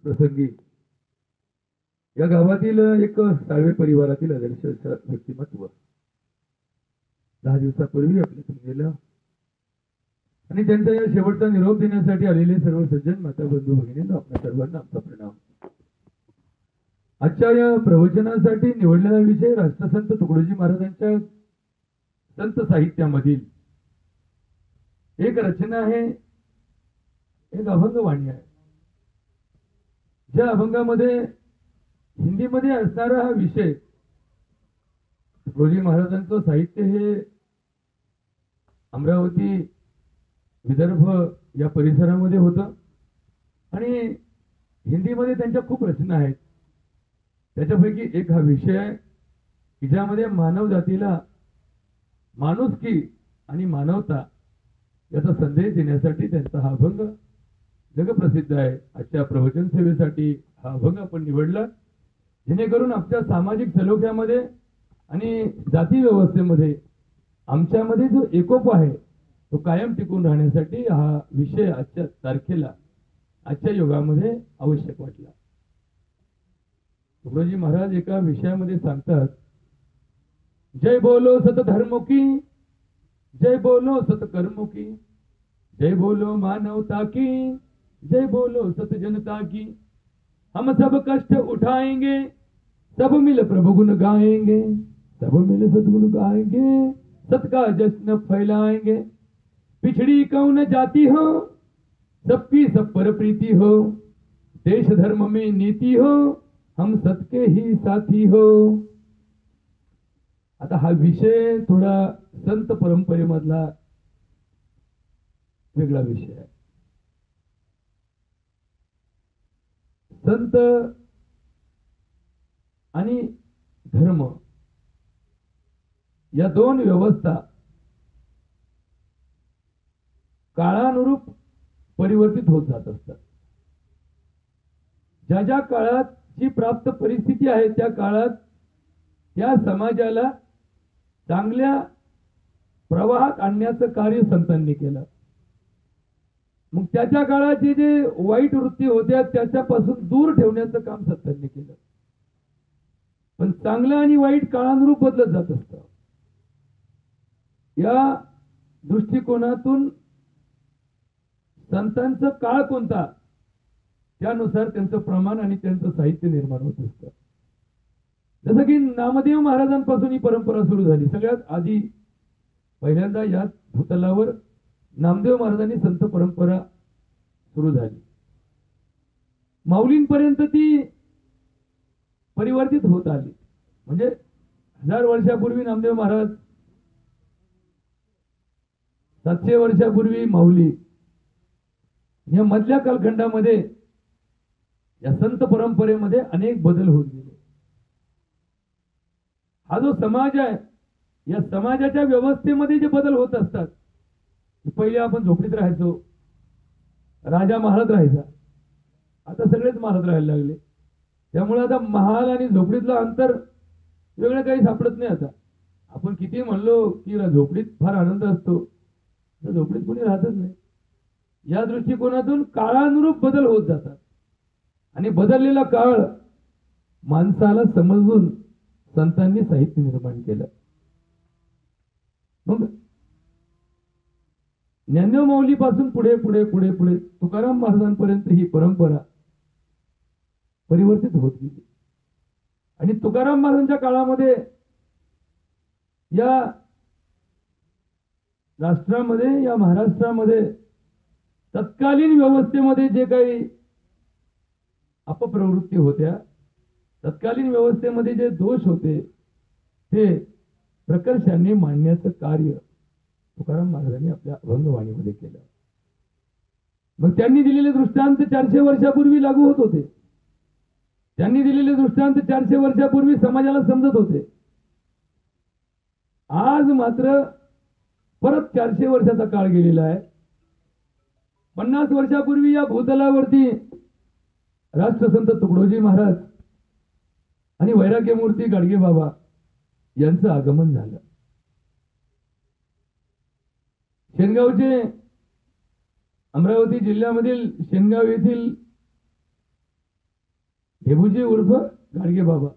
प्रसंगी या गावातील एक साळवे परिवारातील आदर्श व्यक्तिमत्व 10 दिवसापूर्वी आपल्यातून गेलं आणि त्यांचा या शेवटचा निरोप देण्यासाठी आलेले सर्व सज्जन माता बंधू भगिनींना आपल्या सर्वांना आमचा प्रणाम। आजच्या या प्रवचनासाठी निवडलेला विषय राष्ट्रसंत तुकडोजी महाराजांच्या संत साहित्यामधील एक रचना आहे, एक अभंगवाणी आहे। ज्या अभंगामध्ये हिंदीमध्ये असणारा हा विषय तुकडोजी महाराजांचं साहित्य हे अमरावती विदर्भ या परिसरामध्ये होतं आणि हिंदीमध्ये त्यांच्या खूप रचना आहेत। त्याच्यापैकी एक हा विषय आहे की ज्यामध्ये मानव जातीला माणुसकी आणि मानवता याचा संदेश देण्यासाठी त्यांचा हा अभंग जगप्रसिद्ध आहे। आजच्या प्रवचन सेवेसाठी हा अभंग आपण निवडला जेणेकरून आमच्या सामाजिक सलोख्यामध्ये आणि जाती व्यवस्थेमध्ये आमच्यामध्ये जो एकोप आहे तो कायम टिकून राहण्यासाठी हा विषय आजच्या तारखेला आजच्या युगामध्ये आवश्यक वाटला। तुकडोजी महाराज एका विषयामध्ये सांगतात, जय बोलो सत धर्मो की, जय बोलो सत कर्मो की, जय बोलो मानवता की, जय बोलो सत जनता की, हम सब कष्ट उठाएंगे, सब मिल प्रभु गुण गाएंगे, सब मिल सद्गुण गाएंगे, सत का जश्न फैलाएंगे, पिछड़ी कौन जाति हो सबकी सब पर प्रीति हो, देश धर्म में नीति हो, हम सबके ही साथी हो। आता हा विषय थोडा संत परंपरेमधला वेगळा विषय आहे। संत आणि धर्म या दोन व्यवस्था काळानुरूप परिवर्तित होत जात असतात। ज्या ज्या काळात जी प्राप्त परिस्थिती आहे त्या काळात त्या समाजाला चांगल्या प्रवाहात आणण्याचं कार्य संतांनी केलं। मग त्याच्या काळात जे जे वाईट वृत्ती होत्या त्याच्यापासून दूर ठेवण्याचं काम संतांनी केलं। पण चांगलं आणि वाईट काळानुरूप बदलत जात असतं। या दृष्टिकोनातून संतांचा काळ कोणता त्यानुसार त्यांचं प्रमाण आणि त्यांचं साहित्य निर्माण होत असतं। जसं की नामदेव महाराजांपासून ही परंपरा सुरू झाली। सगळ्यात आधी पहिल्यांदा या भूतलावर नामदेव महाराजांनी संत परंपरा सुरू झाली। माऊलींपर्यंत ती परिवर्तित होत आली। म्हणजे 1000 वर्षापूर्वी नामदेव महाराज, 700 वर्षापूर्वी माऊली, या मधल्या कालखंडामध्ये या संत परंपरेमध्ये अनेक बदल होत गेले। हा जो समाज आहे या समाजाच्या व्यवस्थेमध्ये जे बदल होत असतात, पहिले आपण झोपडीत राहायचो, राजा महालात राहायचा, आता सगळेच महालात राहायला लागले। त्यामुळे आता महाल आणि झोपडीतलं अंतर वेगळं काही सापडत नाही। आता आपण किती म्हणलो की झोपडीत फार आनंद असतो, तर झोपडीत कोणी राहतच नाही। या दृष्टिकोनातून काळानुरूप बदल होत जातात आणि बदललेला काळ माणसाला समजून संतांनी साहित्य निर्माण केलं। मग ज्ञानदेव माऊलीपासून पुढे पुढे पुढे पुढे तुकाराम महाराजांपर्यंत ही परंपरा परिवर्तित होत गेली। आणि तुकाराम महाराजांच्या काळामध्ये या राष्ट्रामध्ये, या महाराष्ट्रामध्ये तत्कालीन व्यवस्थेमध्ये जे काही अपप्रवृत्ती होत्या, तत्कालीन व्यवस्थेमध्ये जे दोष होते ते प्रकर्षाने मांडण्याचं कार्य तुकाराम महाराजांनी आपल्या अभंगवाणीमध्ये केलं। मग त्यांनी दिलेले दृष्टांत 400 वर्षापूर्वी लागू होत होते। त्यांनी दिलेले दृष्टांत 400 वर्षापूर्वी समाजाला समजत होते। आज मात्र परत 400 वर्षाचा काळ गेलेला आहे। 50 वर्षापूर्वी या भूतलावरती राष्ट्रसंत तुकडोजी महाराज आणि वैराग्यमूर्ती गाडगे बाबा यांचं आगमन झालं। शेनगावचे अमरावती जिल्ह्यामधील शेनगाव येथील हेबुजी उर्फ गाडगे बाबा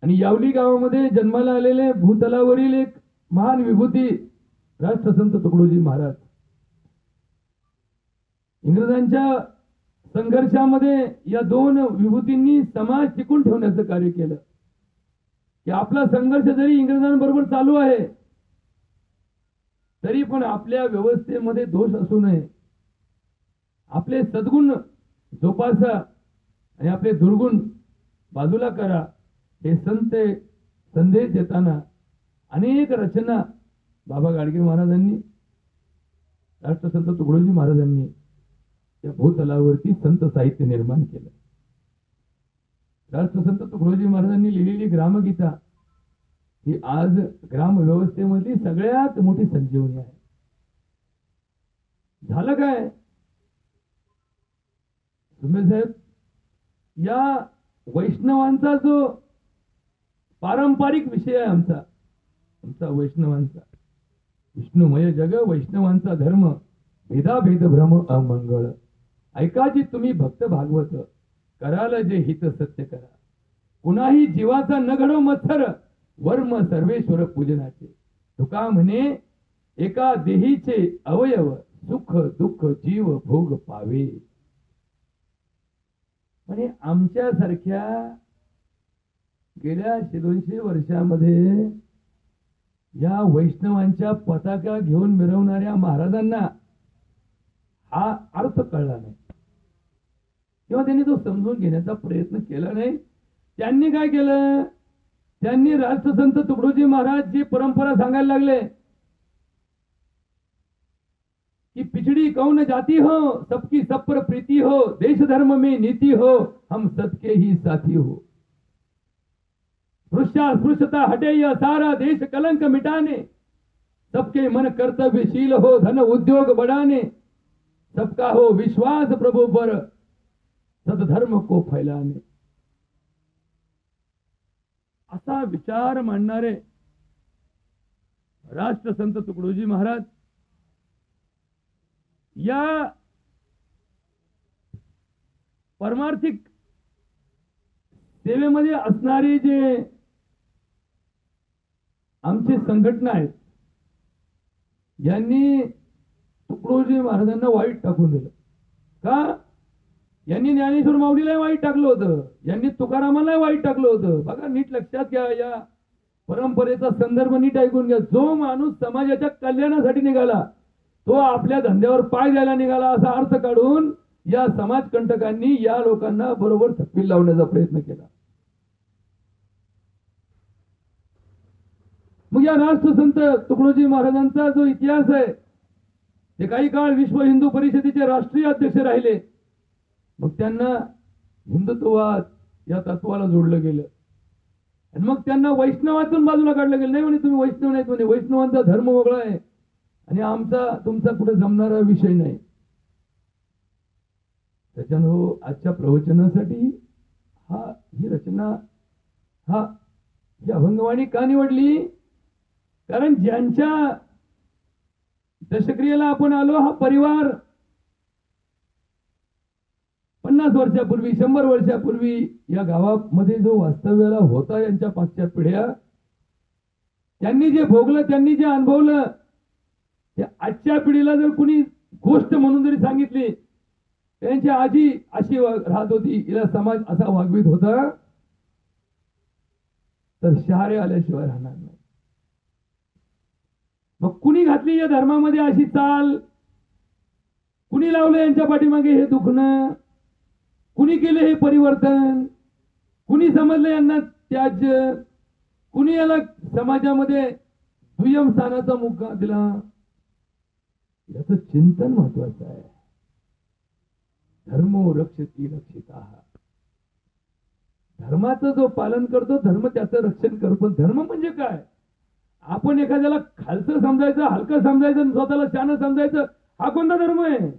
आणि यावली गावामध्ये जन्माला आलेले भूतलावरील एक महान विभूती राष्ट्रसंत तुकडोजी महाराज. इंग्रजांच्या संघर्षामध्ये या दोन विभूतींनी समाज टिकून ठेवण्याचं कार्य केलं की आपला संघर्ष जरी इंग्रजांबरोबर चालू आहे तरी पण आपल्या व्यवस्थेमध्ये दोष असू नये, आपले सद्गुण जोपासा आणि आपले दुर्गुण बाजूला करा, हे संदेश देताना अनेक रचना बाबा गाडगे महाराजांनी, राष्ट्रसंत तुकडोजी महाराजांनी त्या भूतलावरती संत साहित्य निर्माण केलं. राष्ट्रसंत तुकडोजी महाराजांनी लिहिलेली ग्रामगीता ही आज ग्राम व्यवस्थेमधली सगळ्यात मोठी संजीवनी आहे. झालं काय सुमेध साहेब, या वैष्णवांचा जो पारंपरिक विषय आहे आमचा वैष्णवांचा, विष्णुमय जग वैष्णवांचा धर्म, भेदाभेद भ्रम अमंगळ, ऐकाजी तुम्ही भक्त भागवत, कराल जे हित सत्य करा, कुणाही जीवाचा न घडो मत्सर, वर्म सर्वेश्वर पूजनाचे, तुका म्हणे एका देहीचे अवयव, सुख दुःख जीव भोग पावे. म्हणजे आमच्यासारख्या गेल्या 200 वर्षामध्ये या वैष्णवांच्या पताका घेऊन मिरवणाऱ्या महाराजांना हा अर्थ कळला नाही किंवा त्यांनी तो समजून घेण्याचा प्रयत्न केला नाही. त्यांनी काय केलं, त्यांनी राष्ट्रसंत तुकडोजी महाराज जी परंपरा सांगायला लागले कि पिछड़ी कौन जाती हो, सबकी सब पर प्रीति हो, देश धर्म में नीति हो, हम सबके ही साथी हो, स्पृश्यता हटे यह सारा देश कलंक मिटाने, सबके मन कर्तव्यशील हो, धन उद्योग बढ़ाने, सबका हो विश्वास प्रभु पर, सदधर्म को फैलाने. असा विचार मांडणारे राष्ट्रसंत तुकडोजी महाराज या परमार्थिक सेवेमध्ये असणारी जे आमची संघटना आहे, यांनी तुकडोजी महाराजांना वाईट टाकून दिलं. का? यांनी ज्ञानेश्वर माऊलीला वाईट टाकलं होतं, यांनी तुकारामाला वाईट टाकलं होतं. बघा, नीट लक्षात घ्या, या परंपरेचा संदर्भ नीट ऐकून घ्या. जो माणूस समाजाच्या कल्याणासाठी निघाला तो आपल्या धंद्यावर पाय द्यायला निघाला असा अर्थ काढून या समाजकंटकांनी या लोकांना बरोबर थप्पील लावण्याचा प्रयत्न केला. मग या राष्ट्रसंत तुकडोजी महाराजांचा जो इतिहास आहे, ते काही काळ विश्व हिंदू परिषदेचे राष्ट्रीय अध्यक्ष राहिले. मग त्यांना हिंदुत्ववाद या तत्वाला जोडलं गेलं आणि मग त्यांना वैष्णवातून बाजूला काढलं गेलं. नाही म्हणे तुम्ही वैष्णव नाहीत, म्हणे वैष्णवांचा धर्म वेगळा आहे आणि आमचा तुमचा कुठे जमणारा विषय नाही. त्याच्यानं आजच्या प्रवचनासाठी ही रचना ही अभंगवाणी का निवडली? कारण ज्यांच्या दशक्रियेला आपण आलो, हा परिवार 50 वर्षापूर्वी 100 वर्षापूर्वी या गावामध्ये जो वास्तव्याला होता, यांच्या पाचच्या पिढ्या, त्यांनी जे भोगलं, त्यांनी जे अनुभवलं, त्या आजच्या पिढीला जर कुणी गोष्ट म्हणून जरी सांगितली, त्यांची आजी अशी राहत होती, हिला समाज असा वागवीत होता, तर शहारे आल्याशिवाय राहणार नाही. मग कुणी घातली या धर्मामध्ये अशी चाल, कुणी लावलं यांच्या पाठीमागे हे दुखणं, कुणी केलं हे परिवर्तन, कुणी समजलं यांना त्याज्य, कुणी याला समाजामध्ये दुय्यम स्थानाचा मुका दिला, याचं चिंतन महत्वाचं आहे. धर्मो रक्षती रक्षिता, धर्माचं जो पालन करतो धर्म त्याचं रक्षण करतो. धर्म म्हणजे काय? आपण एखाद्याला खालचं समजायचं, हलकं समजायचं, स्वतःला शहाणं समजायचं, हा कोणता धर्म आहे?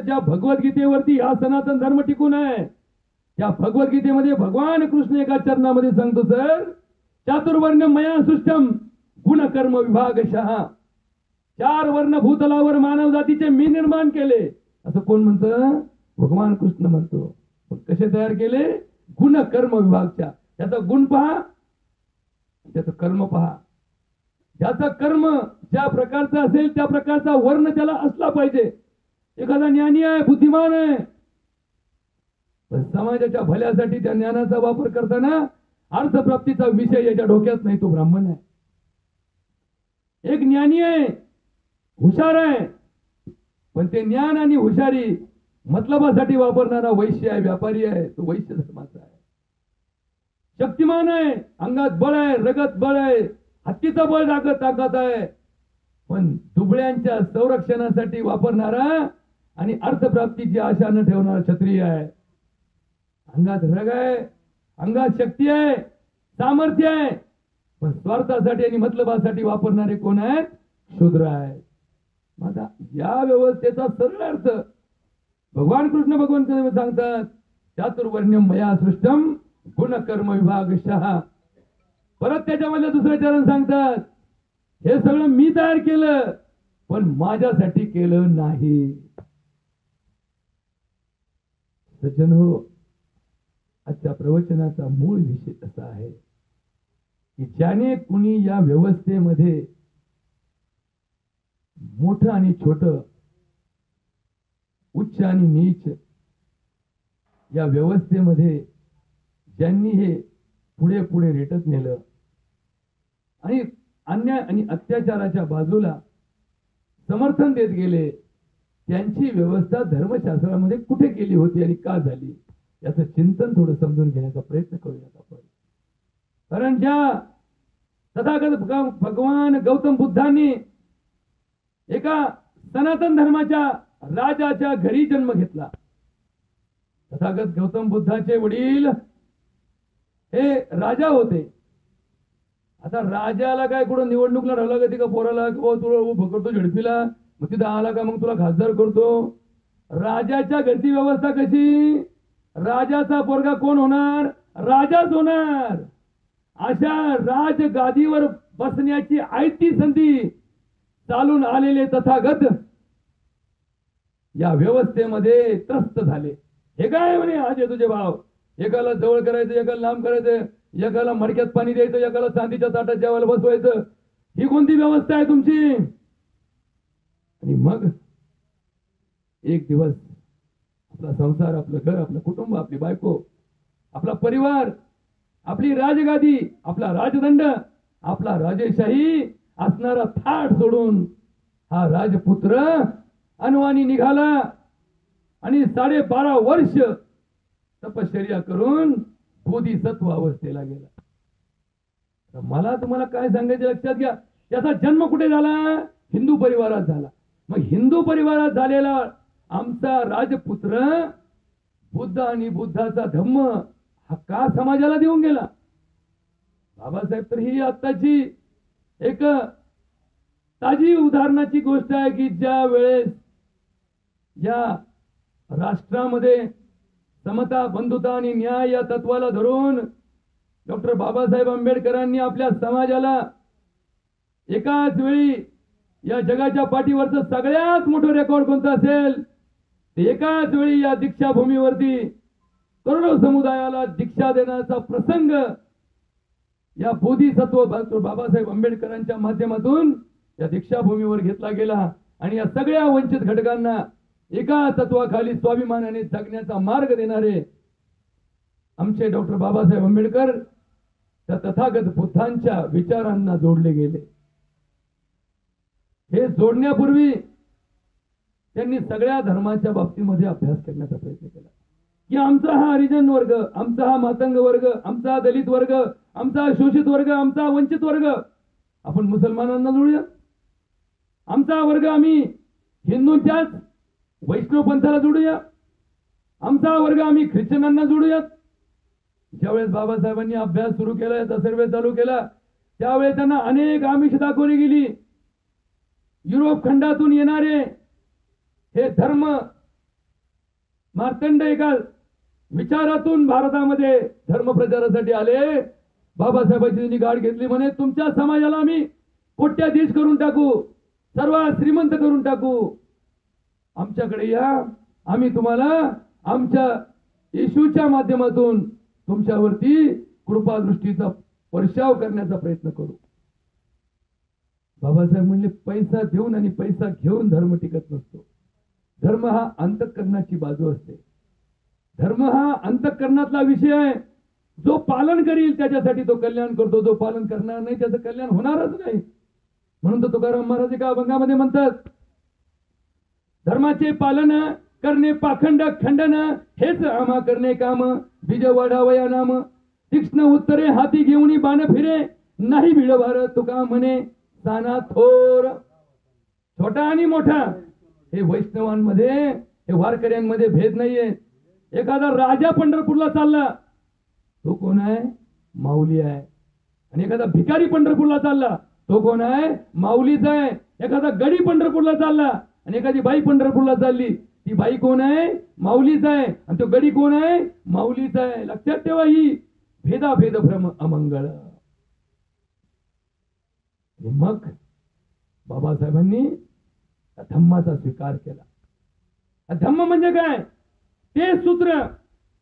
ज्या भगवद्गीतेवरती हा सनातन धर्म टिकून आहे, त्या भगवद्गीतेमध्ये भगवान कृष्ण एका चरणामध्ये सांगतो, सर चातुर्वर्ण मया सृष्टम गुण कर्म विभागशः, 4 वर्ण भूतलावर मानव जातीचे मी निर्माण केले. असं कोण म्हणतं? भगवान कृष्ण म्हणतो. पण कसे तयार केले? गुण कर्म विभागच्या. त्याचा गुण पहा, त्याचं कर्म पहा. ज्याचा कर्म ज्या प्रकारचा असेल त्या प्रकारचा वर्ण त्याला असला पाहिजे. एखादा ज्ञानी आहे, बुद्धिमान आहे, पण समाजाच्या भल्यासाठी त्या ज्ञानाचा वापर करताना अर्थप्राप्तीचा विषय याच्या डोक्यात नाही, तो ब्राह्मण आहे. एक ज्ञानी आहे, हुशार आहे, पण ते ज्ञान आणि हुशारी मतलबासाठी वापरणारा वैश्य आहे, व्यापारी आहे, तो वैश्य धर्माचा आहे. शक्तिमान आहे, अंगात बळ आहे, रगत बळ आहे, हत्तीचा बळ ताकद आहे, पण दुबळ्यांच्या संरक्षणासाठी वापरणारा आणि अर्थप्राप्तीची आशा न ठेवणारा क्षत्रिय आहे. अंगात रग आहे, अंगात शक्ती आहे, सामर्थ्य आहे, पण स्वार्थासाठी आणि मतलबासाठी वापरणारे कोण आहेत? शूद्र आहेत. माझा या व्यवस्थेचा सरळ अर्थ भगवान कृष्ण भगवान सांगतात, चातुर्वर्ण्यम मया सृष्टम गुण कर्म विभागशः. परत त्याच्यामध्ये दुसरं चरण सांगतात, हे सगळं मी तयार केलं, पण माझ्यासाठी केलं नाही. सज्जन हो, आजच्या प्रवचनाचा मूळ विषय असा आहे की ज्याने कुणी या व्यवस्थेमध्ये मोठं आणि छोटं, उच्च आणि नीच या व्यवस्थेमध्ये ज्यांनी हे पुढे पुढे रेटत नेलं आणि अन्याय आणि अत्याचाराच्या बाजूला समर्थन देत गेले, त्यांची व्यवस्था धर्मशास्त्रामध्ये कुठे केली होती आणि का झाली याचं चिंतन थोडं समजून घेण्याचा प्रयत्न करूयात आपण. कारण ज्या तथागत भगवान गौतम बुद्धांनी एका सनातन धर्माच्या राजाच्या घरी जन्म घेतला. तथागत गौतम बुद्धाचे वडील हे राजा होते. आता राजाला काय कुठं निवडणूकला राहिला का तिका पोराला किंवा तुला उभं करतो झडपीला, मग तिथं आला का मग तुला खासदार करतो. राजाच्या घरची व्यवस्था कशी? राजाचा पोरगा कोण होणार? राजाच होणार. अशा राजगादीवर बसण्याची आयती संधी चालून आलेले तथागत या व्यवस्थेमध्ये त्रस्त झाले. हे काय म्हणे, आज तुझे भाव, एकाला जवळ करायचं, एकाला लांब करायचं, एकाला मडक्यात पाणी द्यायचं, एकाला चांदीच्या ताटात जेवायला बसवायचं. ही कोणती व्यवस्था आहे तुमची? आणि मग एक दिवस आपला संसार, आपलं घर, आपलं कुटुंब, आपली बायको, आपला परिवार, आपली राजगादी, आपला राजदंड, आपला राजेशाही असणारा थाट सोडून हा राजपुत्र अनवाणी निघाला आणि 12.5 वर्ष तपश्चर्या करून बोधिसत्व अवस्थेला गेला. तर मला तुम्हाला काय सांगायचं लक्षात घ्या, त्याचा जन्म कुठे झाला? हिंदू परिवारात झाला. मग हिंदू परिवारात झालेला आमचा राजपुत्र बुद्ध आणि बुद्धाचा धम्म हा का समाजाला देऊन गेला? बाबासाहेब तर ही आत्ताची एक ताजी उदाहरणाची गोष्ट आहे की ज्या वेळेस या राष्ट्रामध्ये समता, बंधुता आणि न्याय या तत्वाला धरून डॉक्टर बाबासाहेब आंबेडकरांनी आपल्या समाजाला एकाच वेळी या जगाच्या पाठीवरचं सगळ्यात मोठं रेकॉर्ड कोणतं असेल ते एकाच वेळी या दीक्षाभूमीवरती करोडो समुदायाला दीक्षा देण्याचा प्रसंग या बोधिसत्व डॉक्टर बाबासाहेब आंबेडकरांच्या माध्यमातून या दीक्षाभूमीवर घेतला गेला. आणि या सगळ्या वंचित घटकांना एका तत्वाखाली स्वाभिमानाने जगण्याचा मार्ग देणारे आमचे डॉक्टर बाबासाहेब आंबेडकर त्या तथागत बुद्धांच्या विचारांना जोडले गेले. हे जोडण्यापूर्वी त्यांनी सगळ्या धर्माच्या बाबतीमध्ये अभ्यास करण्याचा प्रयत्न केला की आमचा हा हरिजन वर्ग, आमचा हा मातंग वर्ग, आमचा दलित वर्ग, आमचा शोषित वर्ग, आमचा वंचित वर्ग आपण मुसलमानांना जोडूया. आमचा वर्ग आम्ही हिंदूंच्याच वैष्णव पंथाला जोडूया. आमचा वर्ग आम्ही ख्रिश्चनांना जोडूयात. ज्यावेळेस बाबासाहेबांनी अभ्यास सुरू केला, याचा सर्वे चालू केला, त्यावेळेस त्यांना अनेक आमिष दाखवली गेली. युरोप खंडातून येणारे हे धर्म मार्तंड एका विचारातून भारतामध्ये धर्म प्रचारासाठी आले. बाबासाहेबांची त्यांनी गाठ घेतली, म्हणे तुमच्या समाजाला आम्ही कोट्याधीश करून टाकू, सर्वात श्रीमंत करून टाकू, आमच्याकडे या, आम्ही तुम्हाला आमच्या येशूच्या माध्यमातून तुमच्यावरती कृपादृष्टीचा वर्षाव करण्याचा प्रयत्न करू. बाबासाहेब म्हणले, पैसा देऊन आणि पैसा घेऊन धर्म टिकत नसतो. धर्म हा अंतःकरणाची बाजू असते. धर्म हा अंतःकरणातला विषय आहे. जो पालन करील त्याच्यासाठी तो कल्याण करतो, जो पालन करणार नाही त्याचं कल्याण होणारच नाही. म्हणून तो तुकाराम महाराज एका अभंगामध्ये म्हणतात, धर्माचे पालन करणे पाखंड खंडन, हेच आम्हा करणे काम, बीज वाढावया नाम, तीक्ष्ण उत्तरे हाती घेऊन बाण फिरे, नाही भिडभार तुका म्हणे साना थोर. छोटा आणि मोठा हे वैष्णवांमध्ये, हे वारकऱ्यांमध्ये भेद नाहीये. एखादा राजा पंढरपूरला चालला, तो कोण आहे? माऊली आहे. आणि एखादा भिकारी पंढरपूरला चालला, तो कोण आहे? माऊलीच आहे. एखादा गडी पंढरपूरला चालला आणि एखादी बाई पंढरपूरला चालली, ती बाई कोण आहे? माऊलीच आहे. आणि तो गडी कोण आहे? माऊलीच आहे. लक्षात ठेवा, ही भेदाभेद भ्रम अमंगळ. मग बाबासाहेबांनी धम्माचा स्वीकार केला. धम्म म्हणजे काय? ते सूत्र,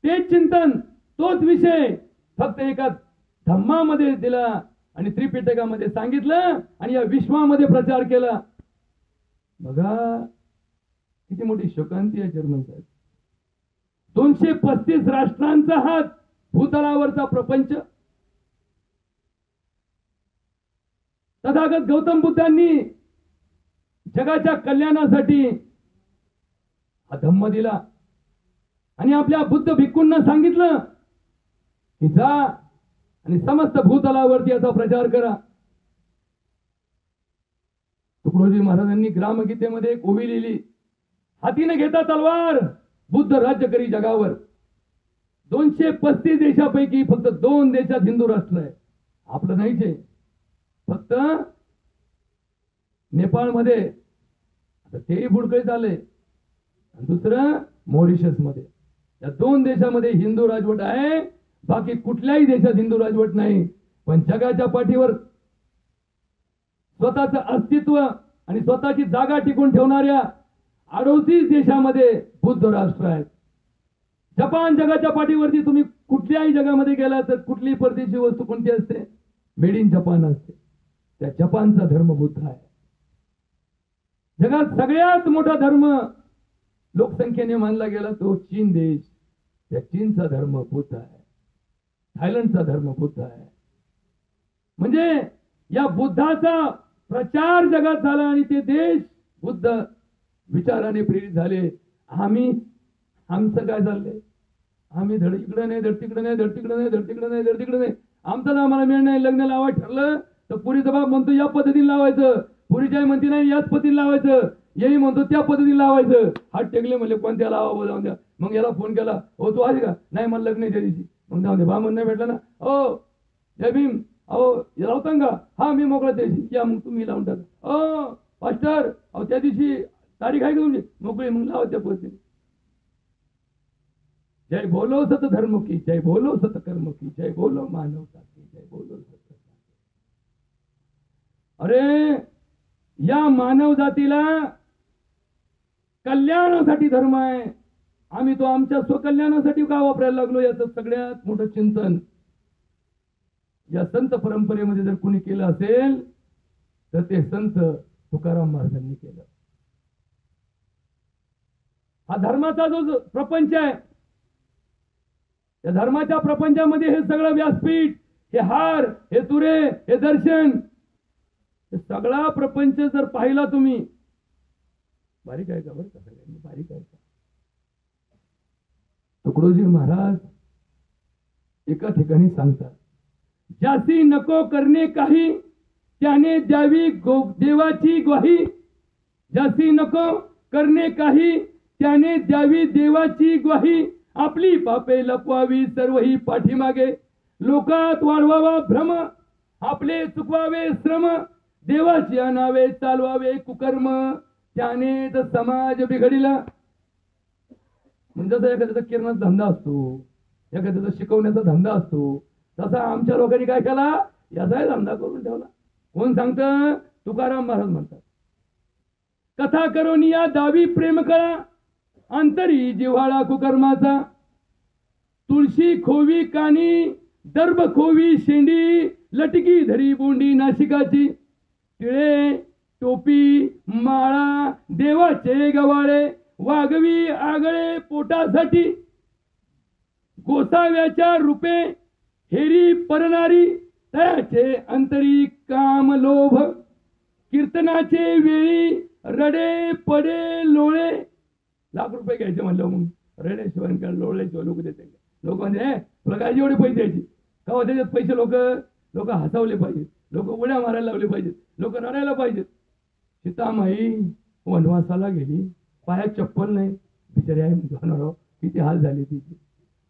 ते चिंतन, तोच विषय फक्त एका धम्मामध्ये दिला आणि त्रिपिटकामध्ये सांगितलं आणि या विश्वामध्ये प्रचार केला. बघा किती मोठी शोकांती आहे जर्मन साहेब. 235 राष्ट्रांचा हा भूतलावरचा प्रपंच. तथागत गौतम बुद्धांनी जगाच्या कल्याणासाठी हा धम्म दिला आणि आपल्या बुद्ध भिक्खूंना सांगितलं की जा आणि समस्त भूतलावरती याचा प्रचार करा. तुकडोजी महाराजांनी ग्रामगीतेमध्ये एक ओवी लिहिली, हातीने घेता तलवार बुद्ध राज्य करी जगावर. 235 देशापैकी फक्त 2 देशात हिंदू राष्ट्र आहे. आपलं नाहीच आहे. फक्त नेपाळमध्ये आता तेही बुडकळीत आले, दुसरं मॉरिशस मध्ये. या 2 देशामध्ये हिंदू राजवट आहे. बाकी कुठल्याही देशात हिंदू राजवट नाही. पण जगाच्या पाठीवर स्वतःचं अस्तित्व आणि स्वतःची जागा टिकून ठेवणाऱ्या 38 देशामध्ये बुद्ध राष्ट्र आहेत. जपान जगाच्या पाठीवरती तुम्ही कुठल्याही जगामध्ये गेला तर कुठलीही परदेशी वस्तू कोणती असते? मेड इन जपान असते. त्या जपानचा धर्म बुद्ध आहे. जगात सगळ्यात मोठा धर्म लोकसंख्येने मानला गेला तो चीन देश. त्या चीनचा धर्म बुद्ध आहे. थायलंडचा धर्म बुद्ध आहे. म्हणजे या बुद्धाचा प्रचार जगात झाला आणि ते देश बुद्ध विचाराने प्रेरित झाले. आमचं काय चाललंय? आम्ही धड इकडे नाही, धड तिकडे नाही, धड तिकडे नाही, धड तिकडे नाही, धड तिकडे नाही. आमचं आम्हाला मिळणार नाही. लग्न लावायचं ठरलं तर पुरीचा बाप म्हणतो या पद्धतीने लावायचं, पुरीची आई म्हणते नाही याच पद्धतीने लावायचं, येई म्हणतो त्या पद्धतीने लावायचं. हात टेकले म्हणले कोणत्या लावा जाऊन द्या. मग याला फोन केला, हो तू आहे का? नाही मला लग्न आहे त्या दिवशी. मग जाऊन दे, बामण नाही भेटला ना. हो जय भीम, अहो लावता का? हा मी मोकळा त्या दिवशी या, मग तुम्ही लावून टाका. हो मास्टर, अहो त्या दिवशी तारीख आहे का तुमची? मोकळी, मग लावा त्या पद्धतीने. जय बोलो सत धर्म की, जय बोलो सत कर्म की, जय बोलो मानवता की, जय बोलो सत. अरे या मानव जातीला कल्याणासाठी धर्म आहे. आम्ही तो आमच्या स्वकल्याणासाठी का वापरायला लागलो? याचं सगळ्यात मोठं चिंतन या संत परंपरेमध्ये जर कोणी केलं असेल तर ते संत तुकाराम महाराजांनी केलं. हा धर्माचा जो प्रपंच आहे, या धर्माच्या प्रपंचामध्ये हे सगळं व्यासपीठ, हे हार, हे तुरे, हे दर्शन, हे सगळा प्रपंच जर पाहिला तुम्ही, बारीक आहे का? बरं का सगळ्यांनी बारीक आहे का? तुकडोजी महाराज एका ठिकाणी सांगतात, ज्यासी नको करणे काही त्याने द्यावी देवाची ग्वाही. ज्यासी नको करणे काही त्याने द्यावी देवाची ग्वाही. आपली पापे लपवावी सर्व ही पाठीमागे. लोकात वाढवावा भ्रम, आपले चुकवावे श्रम. देवाची आणावे चालवावे कुकर्म, त्याने तर समाज बिघडिला. म्हणजे जसा एखाद्याचा किरणाचा धंदा असतो, एखाद्याचा शिकवण्याचा धंदा असतो, तसा आमच्या लोकांनी काय केला? याचाही धंदा करून ठेवला. कोण सांगतं? तुकाराम महाराज म्हणतात, कथा करून या दावी प्रेम करा. अंतरी जिव्हाळा कुकर्माचा, तुळशी खोवी कानी दर्भ खोवी शेंडी, लटकी धरी बोंडी नाशिकाची, टिळे टोपी माळा देवाचे गवाळे, वागवी आगळे पोटासाठी, गोसाव्याच्या रूपे हेरी परणारी, तयाचे अंतरी काम लोभ, कीर्तनाचे वेळी रडे पडे लोळे. लाख रुपये घ्यायचे म्हणलं मग रडे शिवाय लोळल्याशिवाय लोक देते. लोक म्हणजे तुला काय जेवढे पैसे द्यायचे का त्याच्यात पैसे लोक हसवले पाहिजेत, लोक उड्या मारायला लावले पाहिजेत, लोक रडायला पाहिजेत. सीतामाई वनवासाला गेली, पायात चप्पल नाही, बिचारी आहे म्हणतो किती हाल झाले तिचे.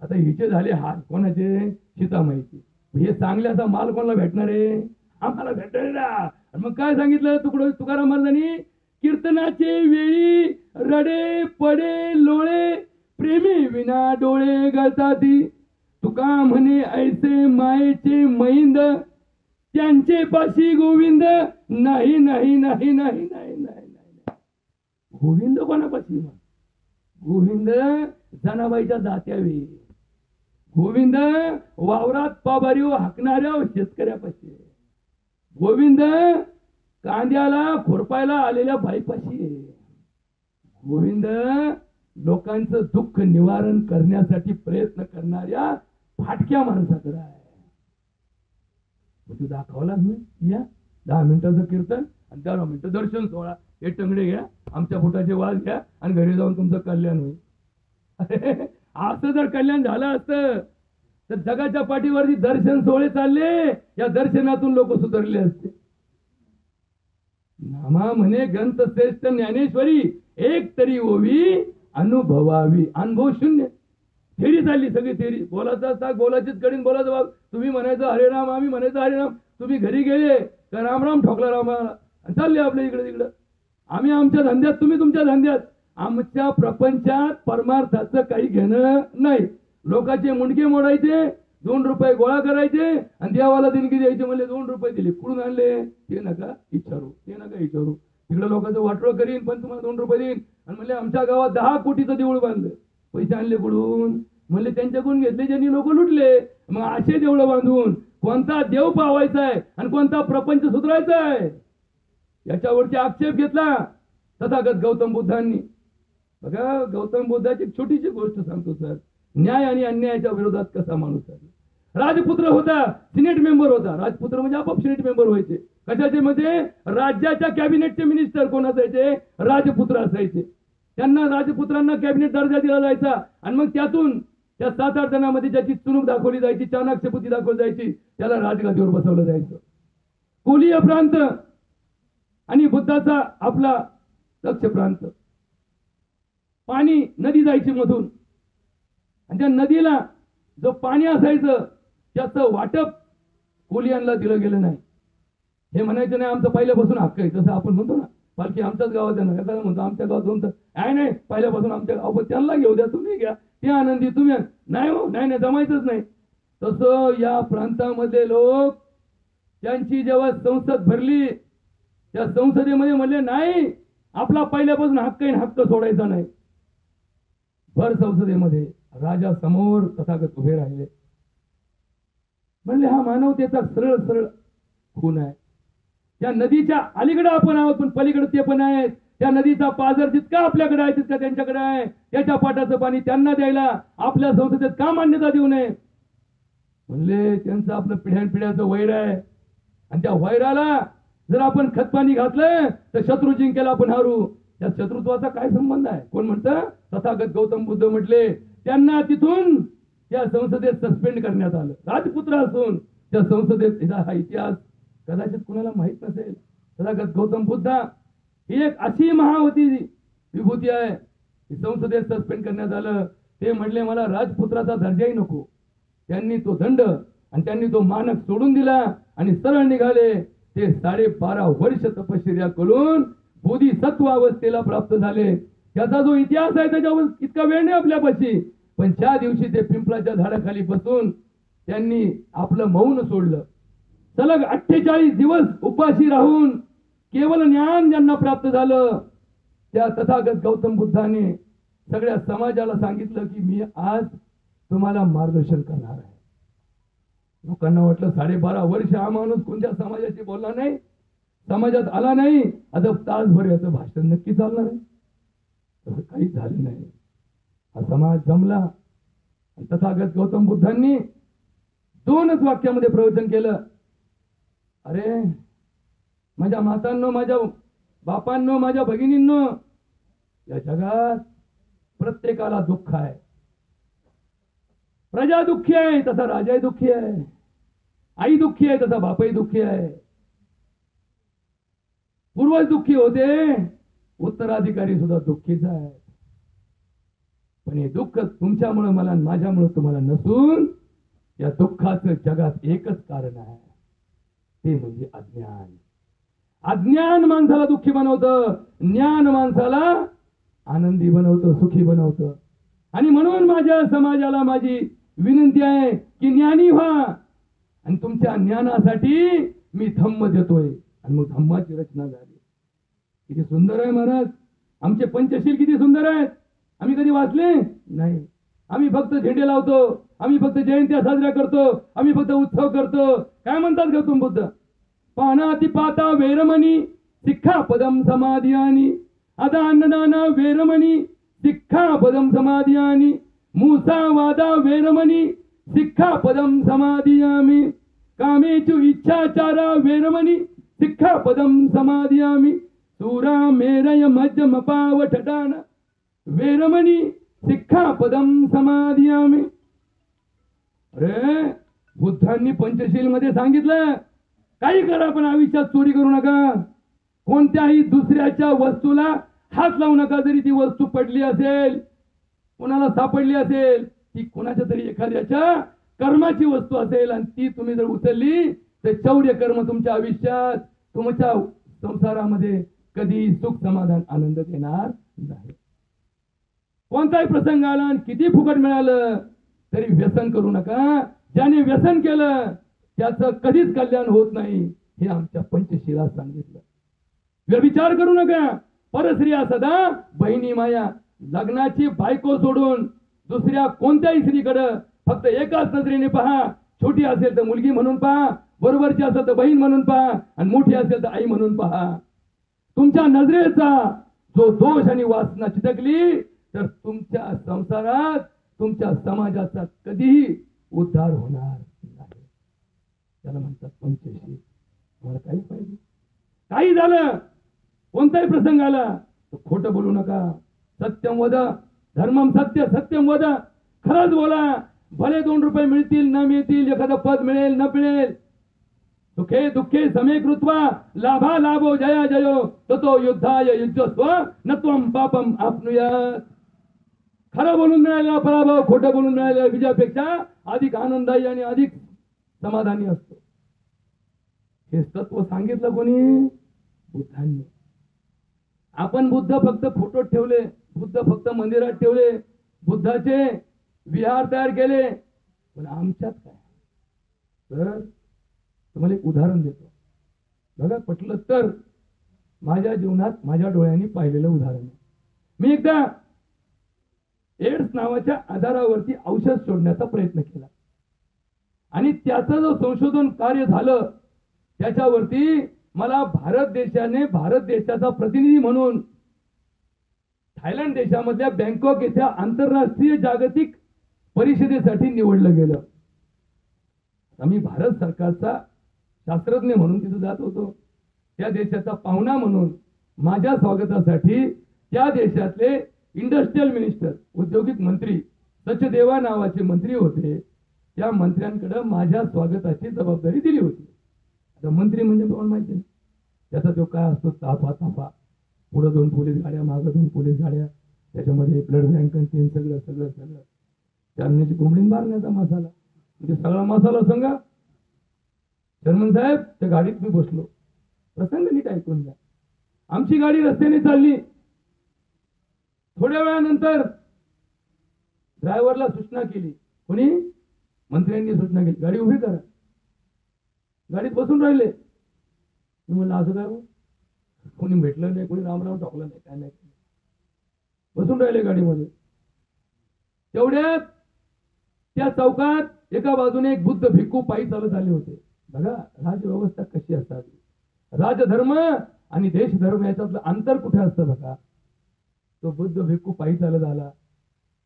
आता हिचे झाले हाल कोणाचे? सीतामाईचे. हे चांगल्याचा माल कोणाला भेटणार आहे? आम्हाला भेटणार ना. मग काय सांगितलं तुकाराम महाराजांनी? कीर्तनाचे वेळी रडे पडे लोळे, प्रेमी विना डोळे गळताती. तुका म्हणे ऐसे मायेचे मैंद, त्यांचे पाशी गोविंद नाही नाही नाही नाही नाही नाही. गोविंद कोणापाशी? गोविंद जनाबाईच्या जात्यावे, गोविंद वावरात पाबारीव हाकणाऱ्या शेतकऱ्यापाशी, गोविंद कांद्याला खुरपायला आलेल्या बाईपाशी, गोविंद लोकांचं दुःख निवारण करण्यासाठी प्रयत्न करणाऱ्या फाटक्या माणसाकडे आहे. तू दाखवला मी या 10 मिनिटाचं कीर्तन आणि 10 मिनिटं दर्शन सोहळा, हे टंगडे घ्या, आमच्या पोटाचे वाज घ्या आणि घरी जाऊन तुमचं कल्याण होईल. अरे असं जर कल्याण झालं असतं तर जगाच्या पाठीवरती दर्शन सोहळे चालले, या दर्शनातून लोक सुधारले असते. नामा म्हणे ग्रंथ श्रेष्ठ ज्ञानेश्वरी, एक तरी ओवी अनुभवावी. अनुभव शून्य, थेरी चालली सगळी थेरी. बोलायचा असता बोलायचीच कडीन बोलायचं बाब. तुम्ही म्हणायचं हरे राम, आम्ही म्हणायचं हरे राम. तुम्ही घरी गेले का राम राम ठोकला रामाला, चालले आपल्या इकडे तिकडं. आम्ही आमच्या धंद्यात, तुम्ही तुमच्या धंद्यात. आमच्या प्रपंचात परमार्थाचं काही घेणं नाही. लोकांचे मुंडके मोडायचे, 2 रुपये गोळा करायचे आणि देवाला देणगी द्यायचे. म्हणले 2 रुपये दिले, कुठून आणले ते नका विचारू, ते नका विचारू. तिकडे लोकांचं वाटोळ करीन पण तुम्हाला 2 रुपये देईन. आणि म्हणले आमच्या गावात 10 कोटीचं देऊळ बांधलं. पैसे आणले कुठून? म्हणले त्यांच्याकडून घेतले ज्यांनी लोक लुटले. मग असे देऊळ बांधून कोणता देव पावायचा आहे आणि कोणता प्रपंच सुधारायचा आहे याच्यावरती आक्षेप घेतला तथागत गौतम बुद्धांनी. बघा गौतम बुद्धाची छोटीशी गोष्ट सांगतो सर. न्याय आणि अन्यायाच्या विरोधात कसा माणूस आहे. राजपुत्र होता, सिनेट मेंबर होता. राजपुत्र म्हणजे आपोआप सिनेट मेंबर व्हायचे. कशाचे? मध्ये राज्याच्या कॅबिनेटचे मिनिस्टर कोण असायचे? राजपुत्र असायचे. त्यांना राजपुत्रांना कॅबिनेट दर्जा दिला जायचा आणि मग त्यातून त्या 7-8 जणांमध्ये ज्याची चुणूक दाखवली जायची, चाणाक्षपुती दाखवली जायची, त्याला राजगादीवर बसवलं जायचं. कोलीय प्रांत आणि बुद्धाचा आपला दक्ष प्रांत. पाणी नदी जायची मधून आणि त्या नदीला जो पाणी असायचं त्याचं वाटप कोलियांना दिलं गेलं नाही. हे म्हणायचं नाही आमचं पहिल्यापासून हक्क आहे. तसं आपण म्हणतो ना पालखी आमच्याच गावात आहे ना, एखादा म्हणतो आमच्या गावात जाऊन तर नाही पहिल्यापासून आमच्या गाव, त्यांना घेऊ द्या, तुम्ही घ्या, ते आनंदी, तुम्ही नाही हो नाही जमायचंच नाही. तसं या प्रांतामध्ये लोक त्यांची जेव्हा संसद भरली त्या संसदेमध्ये म्हणले नाही आपला पहिल्यापासून हक्क आहे, हक्क सोडायचा नाही. भर संसदेमध्ये राजा समोर तथागत उभे राहिले. म्हणले हा मानवतेचा सरळ सरळ खून आहे. त्या नदीच्या अलीकडे आपण आहोत पण पलीकडे ते पण आहेत. त्या नदीचा पाझर जितका आपल्याकडे आहे तितका त्यांच्याकडे आहे. त्याच्या पाटाचं पाणी त्यांना द्यायला आपल्या संसदेत का मान्यता देऊ नये? म्हणले त्यांचं आपलं पिढ्यानपिढ्याचं वैर आहे आणि त्या वैराला जर आपण खतपाणी घातलं तर शत्रू जिंकेला आपण हारू. त्या शत्रुत्वाचा काय संबंध आहे? कोण म्हणतं? तथागत गौतम बुद्ध म्हटले त्यांना तिथून त्या संसदेत सस्पेंड करण्यात आलं. राजपुत्र असून त्या संसदेत हा इतिहास कदाचित कुणाला माहित नसेल. तथागत गौतम बुद्ध ही एक अशी महावती विभूती आहे. संसदेत सस्पेंड करण्यात आलं. ते म्हणले मला राजपुत्राचा दर्जाही नको. त्यांनी तो दंड आणि त्यांनी तो मानक सोडून दिला आणि सरळ निघाले. ते 12.5 वर्ष तपश्चर्या करून बोधिसत्व अवस्थेला प्राप्त झाले. त्याचा जो इतिहास आहे त्याच्यावर इतका वेळ नाही आपल्यापाशी. पण ज्या दिवशी ते पिंपळाच्या झाडाखाली बसून त्यांनी आपलं मौन सोडलं, सलग 48 दिवस उपाशी राहून केवळ ज्ञान ज्यांना प्राप्त झालं त्या तथागत गौतम बुद्धाने सगळ्या समाजाला सांगितलं की मी आज तुम्हाला मार्गदर्शन करणार आहे. लोकांना वाटलं 12.5 वर्ष हा माणूस कोणत्या समाजाशी बोलला नाही, समाजात आला नाही, आता तासभर याचं भाषण नक्की चालणार आहे. तसं काहीच झालं नाही. हा समाज जमला. तथागत गौतम बुद्धांनी 2च वाक्यामध्ये प्रवचन केलं. अरे माझ्या मातांनो, माझ्या बापांनो, माझ्या भगिनींनो, या जगात प्रत्येकाला दुःख आहे. प्रजा दुःखी आहे तसा राजाही दुःखी आहे, आई दुःखी आहे तसा बापही दुःखी आहे. पूर्वज दुःखी होते, उत्तराधिकारी सुद्धा दुःखीच आहे. पण हे दुःख तुमच्यामुळे मला आणि माझ्यामुळे तुम्हाला नसून या दुःखाचं जगात एकच कारण आहे, ते म्हणजे अज्ञान. अज्ञान माणसाला दुःखी बनवतं, ज्ञान माणसाला आनंदी बनवतं, सुखी बनवतं. आणि म्हणून माझ्या समाजाला माझी विनंती आहे की ज्ञानी व्हा. आणि तुमच्या ज्ञानासाठी मी धम्म देतोय. आणि मग धम्माची रचना झाली. किती सुंदर आहे महाराज. आमचे पंचशील किती सुंदर आहेत. आम्ही कधी वाचले नाही. आम्ही फक्त झेंडे लावतो, आम्ही फक्त जयंत्या साजऱ्या करतो, आम्ही फक्त उत्सव करतो. काय म्हणतात गौतम बुद्ध? पानातिपाता वेरमणी सिक्खापदम समाधियानी, अदानदाना वेरमणी सिक्खापदम समाधियानी, मूसावादा वेरमणी सिक्खापदम समाधियामी, कामेषु इच्छाचारा वेरमणी सिक्खापदम समाधियामी, सूरा मेरय मज्जमपावठटान वेरमणी सिक्खापदम समाधियामी. अरे बुद्धांनी पंचशील मध्ये सांगितलं, काही करा पण आयुष्यात चोरी करू नका. कोणत्याही दुसऱ्याच्या वस्तूला हात लावू नका. जरी ती वस्तू पडली असेल, कोणाला सापडली असेल, ती कोणाच्या तरी एखाद्याच्या कर्माची वस्तू असेल आणि ती तुम्ही जर उचलली तर चौर्य कर्म तुमच्या आयुष्यात, तुमच्या संसारामध्ये कधी सुख समाधान आनंद देणार नाही. कोणताही प्रसंग आला आणि किती फुकट मिळालं तरी व्यसन करू नका. ज्याने व्यसन केलं त्याचं कधीच कल्याण होत नाही, हे आमच्या पंचशिलात सांगितलं. व्यभिचार करू नका. परस्त्रिया सदा बहिणी माया. लग्नाची बायको सोडून दुसऱ्या कोणत्याही स्त्रीकडे फक्त एकाच नजरेने पहा. छोटी असेल तर मुलगी म्हणून पहा, बरोबरची असेल तर बहीण म्हणून पहा, आणि मोठी असेल तर आई म्हणून पहा. तुमच्या नजरेचा जो दोष आणि वासना चिटकली तर तुमच्या संसारात, तुमच्या समाजाचा कधीही उद्धार होणार नाही. त्याला म्हणतात पंचशील. तुम्हाला काही पाहिजे, काही झालं, कोणताही प्रसंग आला तर खोटं बोलू नका. सत्यम वद धर्मम सत्य सत्यम वद. खरंच बोला. भले 2 रुपये मिळतील न मिळतील, एखादं पद मिळेल न मिळेल, सुखे दुःखे समे कृत्वा लाभा लाभो जया जयो ततो युद्धाय युज्यस्व न त्वं पापम आपनुयात. खरं बोलून मिळालेला पराभव, खोटं बोलून मिळालेल्या विजयापेक्षा अधिक आनंददायी आणि अधिक समाधानी असतो. हे तत्व सांगितलं कोणी? बुद्धांनी. आपण बुद्ध फक्त फोटोत ठेवले, बुद्ध फक्त मंदिरात ठेवले, बुद्धाचे विहार तयार केले, पण आमच्यात काय? तर तुम्हाला एक उदाहरण देतो बघा, पटलं तर. माझ्या जीवनात माझ्या डोळ्यांनी पाहिलेलं उदाहरण आहे. मी एकदा एड्स नावाच्या आजारावरती औषध शोधण्याचा प्रयत्न केला आणि त्याचं जो संशोधन कार्य झालं त्याच्यावरती मला भारत देशाचा प्रतिनिधी म्हणून थायलंड देशामधल्या बँकॉक येथे आंतरराष्ट्रीय जागतिक परिषदेसाठी निवडलं गेलं. आम्ही भारत सरकारचा शास्त्रज्ञ म्हणून तिथे जात होतो. त्या देशाचा पाहुणा म्हणून माझ्या स्वागतासाठी त्या देशातले इंडस्ट्रियल मिनिस्टर, औद्योगिक मंत्री सचदेवा नावाचे मंत्री होते. त्या मंत्र्यांकडे माझ्या स्वागताची जबाबदारी दिली होती. आता मंत्री म्हणजे तुम्हाला माहिती आहे त्याचा तो काय असतो, ताफा. पुढे 2 पोलीस गाड्या, मागे 2 पोलीस गाड्या, त्याच्यामध्ये ब्लड बँक सगळं चालण्याची कोंबडी मारण्याचा मसाला, म्हणजे सगळा मसाला सांगा. चेअरमन साहेब, त्या गाडीत मी बसलो. प्रसंग नीट ऐकून घ्या. आमची गाडी रस्त्याने चालली. थोड्या वेळानंतर ड्रायव्हरला सूचना केली. कोणी? मंत्र्यांनी सूचना केली, गाडी उभी करा. गाडीत बसून राहिले. मी म्हणलं असं काय? कोणी भेटलं नाही, कोणी रामराम टाकलं नाही, काय नाही. बसून राहिले गाडीमध्ये. तेवढ्यात त्या चौकात एका बाजूने एक बुद्ध भिक्खू पायी चालत आले होते. बघा राजव्यवस्था कशी असावी, राजधर्म आणि देशधर्म याच्यातलं अंतर कुठे असतं बघा. तो बुद्ध भिक्खू पायी चालत आला,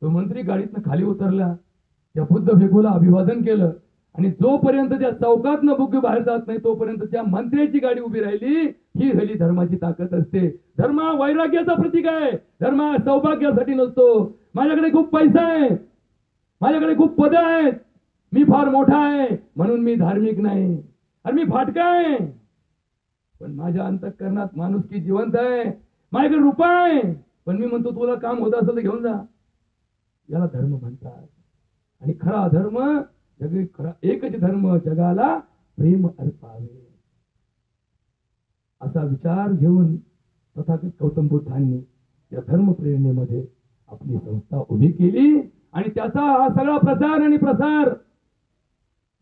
तो मंत्री गाडीतनं खाली उतरला, त्या बुद्ध भिक्खूला अभिवादन केलं आणि जोपर्यंत त्या चौकातनं बुद्ध बाहेर जात नाही तोपर्यंत त्या मंत्र्याची गाडी उभी राहिली. ही हली धर्माची ताकद असते. धर्म वैराग्याचा प्रतीक आहे, धर्म सौभाग्यासाठी नसतो. माझ्याकडे खूप पैसा आहे, माझ्याकडे खूप पद आहेत, मी फार मोठा आहे म्हणून मी धार्मिक नाही, आणि मी फाटका आहे, पण माझ्या अंतःकरणात माणुसकी जिवंत आहे. माझ्याकडे रुपा आहे पण मी म्हणतो तुला काम होत असेल तर घेऊन जा. याला धर्म म्हणतात. आणि खरा धर्म खरा एकच धर्म जगाला प्रेम अर्पावे असा विचार घेऊन तथागत गौतम बुद्धांनी या धर्म प्रेरणेमध्ये आपली संस्था उभी केली आणि त्याचा हा सगळा प्रचार आणि प्रसार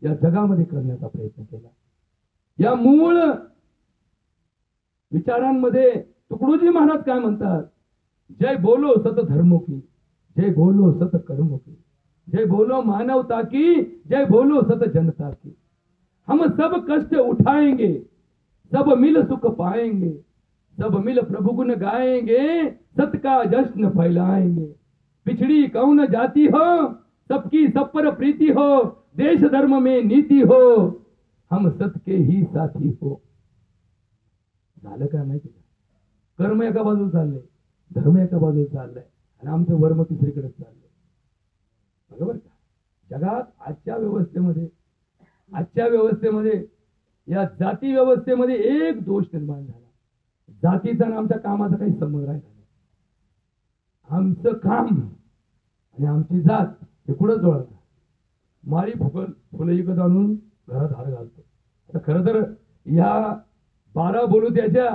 या जगामध्ये करण्याचा प्रयत्न केला. या मूळ विचारांमध्ये तुकडोजी महाराज काय म्हणतात, जय बोलो सत धर्मो की, जय बोलो सत कर्मो की, जय बोलो मानवता की, जय बोलो सत जनता की. हम सब कष्ट उठाएंगे, सब मिल सुख पाएंगे, सब मिल प्रभु गुण गाएंगे, सत का जश्न फैलाएंगे. पिछड़ी कौन जाती हो, सबकी सब पर प्रीति हो, देश धर्म में नीति हो, हम सत के ही साथी हो. झालं काय माहिती का? कर्म एका बाजूला चाललंय, धर्म एका बाजूला चाललाय आणि आमचं वर्म तिसरीकडे चाललंय. बरोबर का? जगात आजच्या व्यवस्थेमध्ये या जाती व्यवस्थेमध्ये एक दोष निर्माण झाला. जातीचा आणि आमच्या कामाचा काही संबंध राहिला नाही. आमचं काम आणि आमची जात हे कुठं जोडतात. माळी फुलं विकत आणून घरात हार घालतो. आता खरं तर या 12 बोलुत्याच्या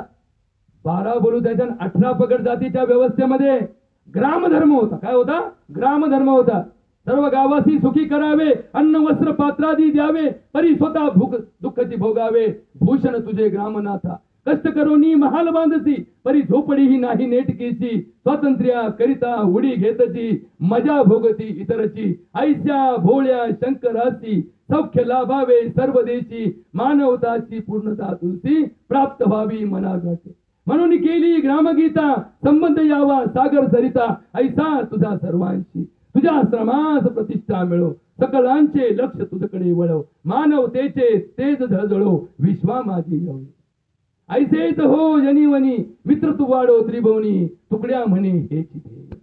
18 पगड जातीच्या व्यवस्थेमध्ये ग्रामधर्म होता. काय होता? ग्रामधर्म होता. सर्व गावासी सुखी करावे, अन्न वस्त्र पात्रादी द्यावे, परी स्वतः भूक दुःखाची भोगावे. भूषण तुझे ग्रामनाथा, कष्ट करोनी महाल बांधसी, परी झोपडी ही नाही नेटकीची. स्वातंत्र्या करिता उडी घेतची, मजा भोगती इतरची. ऐस्या भोळ्या शंकराची, सौख्य लाभावे सर्व देशी. मानवताची पूर्णता तुलसी, प्राप्त व्हावी मनागाची. म्हणून केली ग्रामगीता, संबंध यावा सागर सरिता. ऐसा तुझा सर्वांशी, तुझ्या श्रमास प्रतिष्ठा मिळो. सकलांचे लक्ष तुझकडे वळव, मानवतेचे तेज झळझळो. विश्वा माझी येऊ ऐसेच हो जनीवनी, मित्र तू वाढो त्रिभुवनी. तुकड्या म्हणे हे चिथे.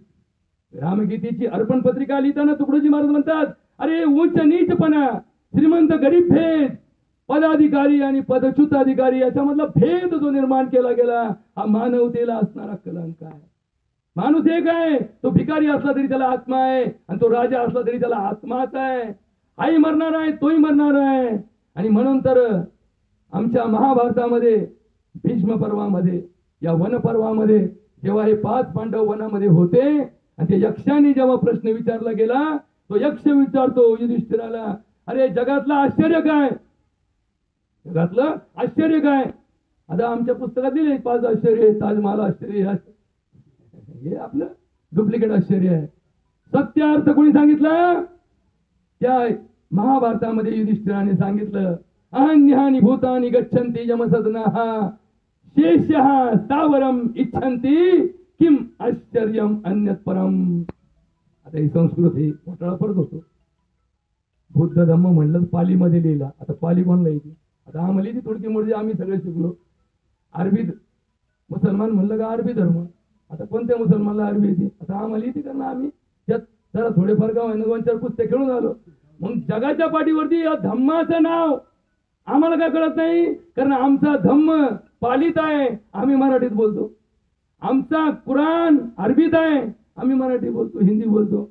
रामगीतेची अर्पण पत्रिका लिहिताना तुकडोजी महाराज म्हणतात, अरे उच्च नीचपणा, श्रीमंत गरीब भेद, पदाधिकारी आणि पदच्युत अधिकारी याच्यामधला भेद जो निर्माण केला गेला, हा मानवतेला असणारा कलंक आहे. माणूस एक आहे, तो भिकारी असला तरी त्याला आत्मा आहे आणि तो राजा असला तरी त्याला आत्माच आहे. आई मरणार आहे, तोही मरणार आहे. आणि म्हणून तर आमच्या महाभारतामध्ये भीष्म पर्वामध्ये, या वन पर्वामध्ये जेव्हा हे 5 पांडव वनामध्ये होते आणि ते यक्षाने जेव्हा प्रश्न विचारला गेला, तो यक्ष विचारतो युधिष्ठिराला, अरे जगातलं आश्चर्य काय? जगातलं आश्चर्य काय? आता आमच्या पुस्तकात दिले 5 आश्चर्य, ताजमहाल आश्चर्य, हे आपलं डुप्लिकेट आश्चर्य आहे. सत्य अर्थ कोणी सांगितलं? त्या महाभारतामध्ये युधिष्ठिराने सांगितलं, अहन्यानि भूतानि गच्छन्ति यमसदनः, शेषः स्थावरम इच्छन्ति, किम आश्चर्यम अन्यत् परम. आता ही संस्कृत ही घोटाळा पडत होतो. बुद्ध धम्म म्हणलं पालीमध्ये लिहिला. आता पाली कोणला येते? आता आम्हाला ती थोडकी मोठी, आम्ही सगळे शिकलो. अरबी मुसलमान म्हणलं का अरबी धर्म. आता कोणत्या मुसलमानला अरबी येते? आता आम्हाला येते कारण आम्ही त्यात जरा थोडेफार गाव आहे ना, 2-4 कुस्त्या खेळून आलो. मग जगाच्या पाठीवरती या धम्माचं नाव आम्हाला काय कळत नाही, कारण आमचा धम्म पालीत आहे, आम्ही मराठीत बोलतो. आमचा कुराण अरबीत आहे, आम्ही मराठी बोलतो, हिंदी बोलतो.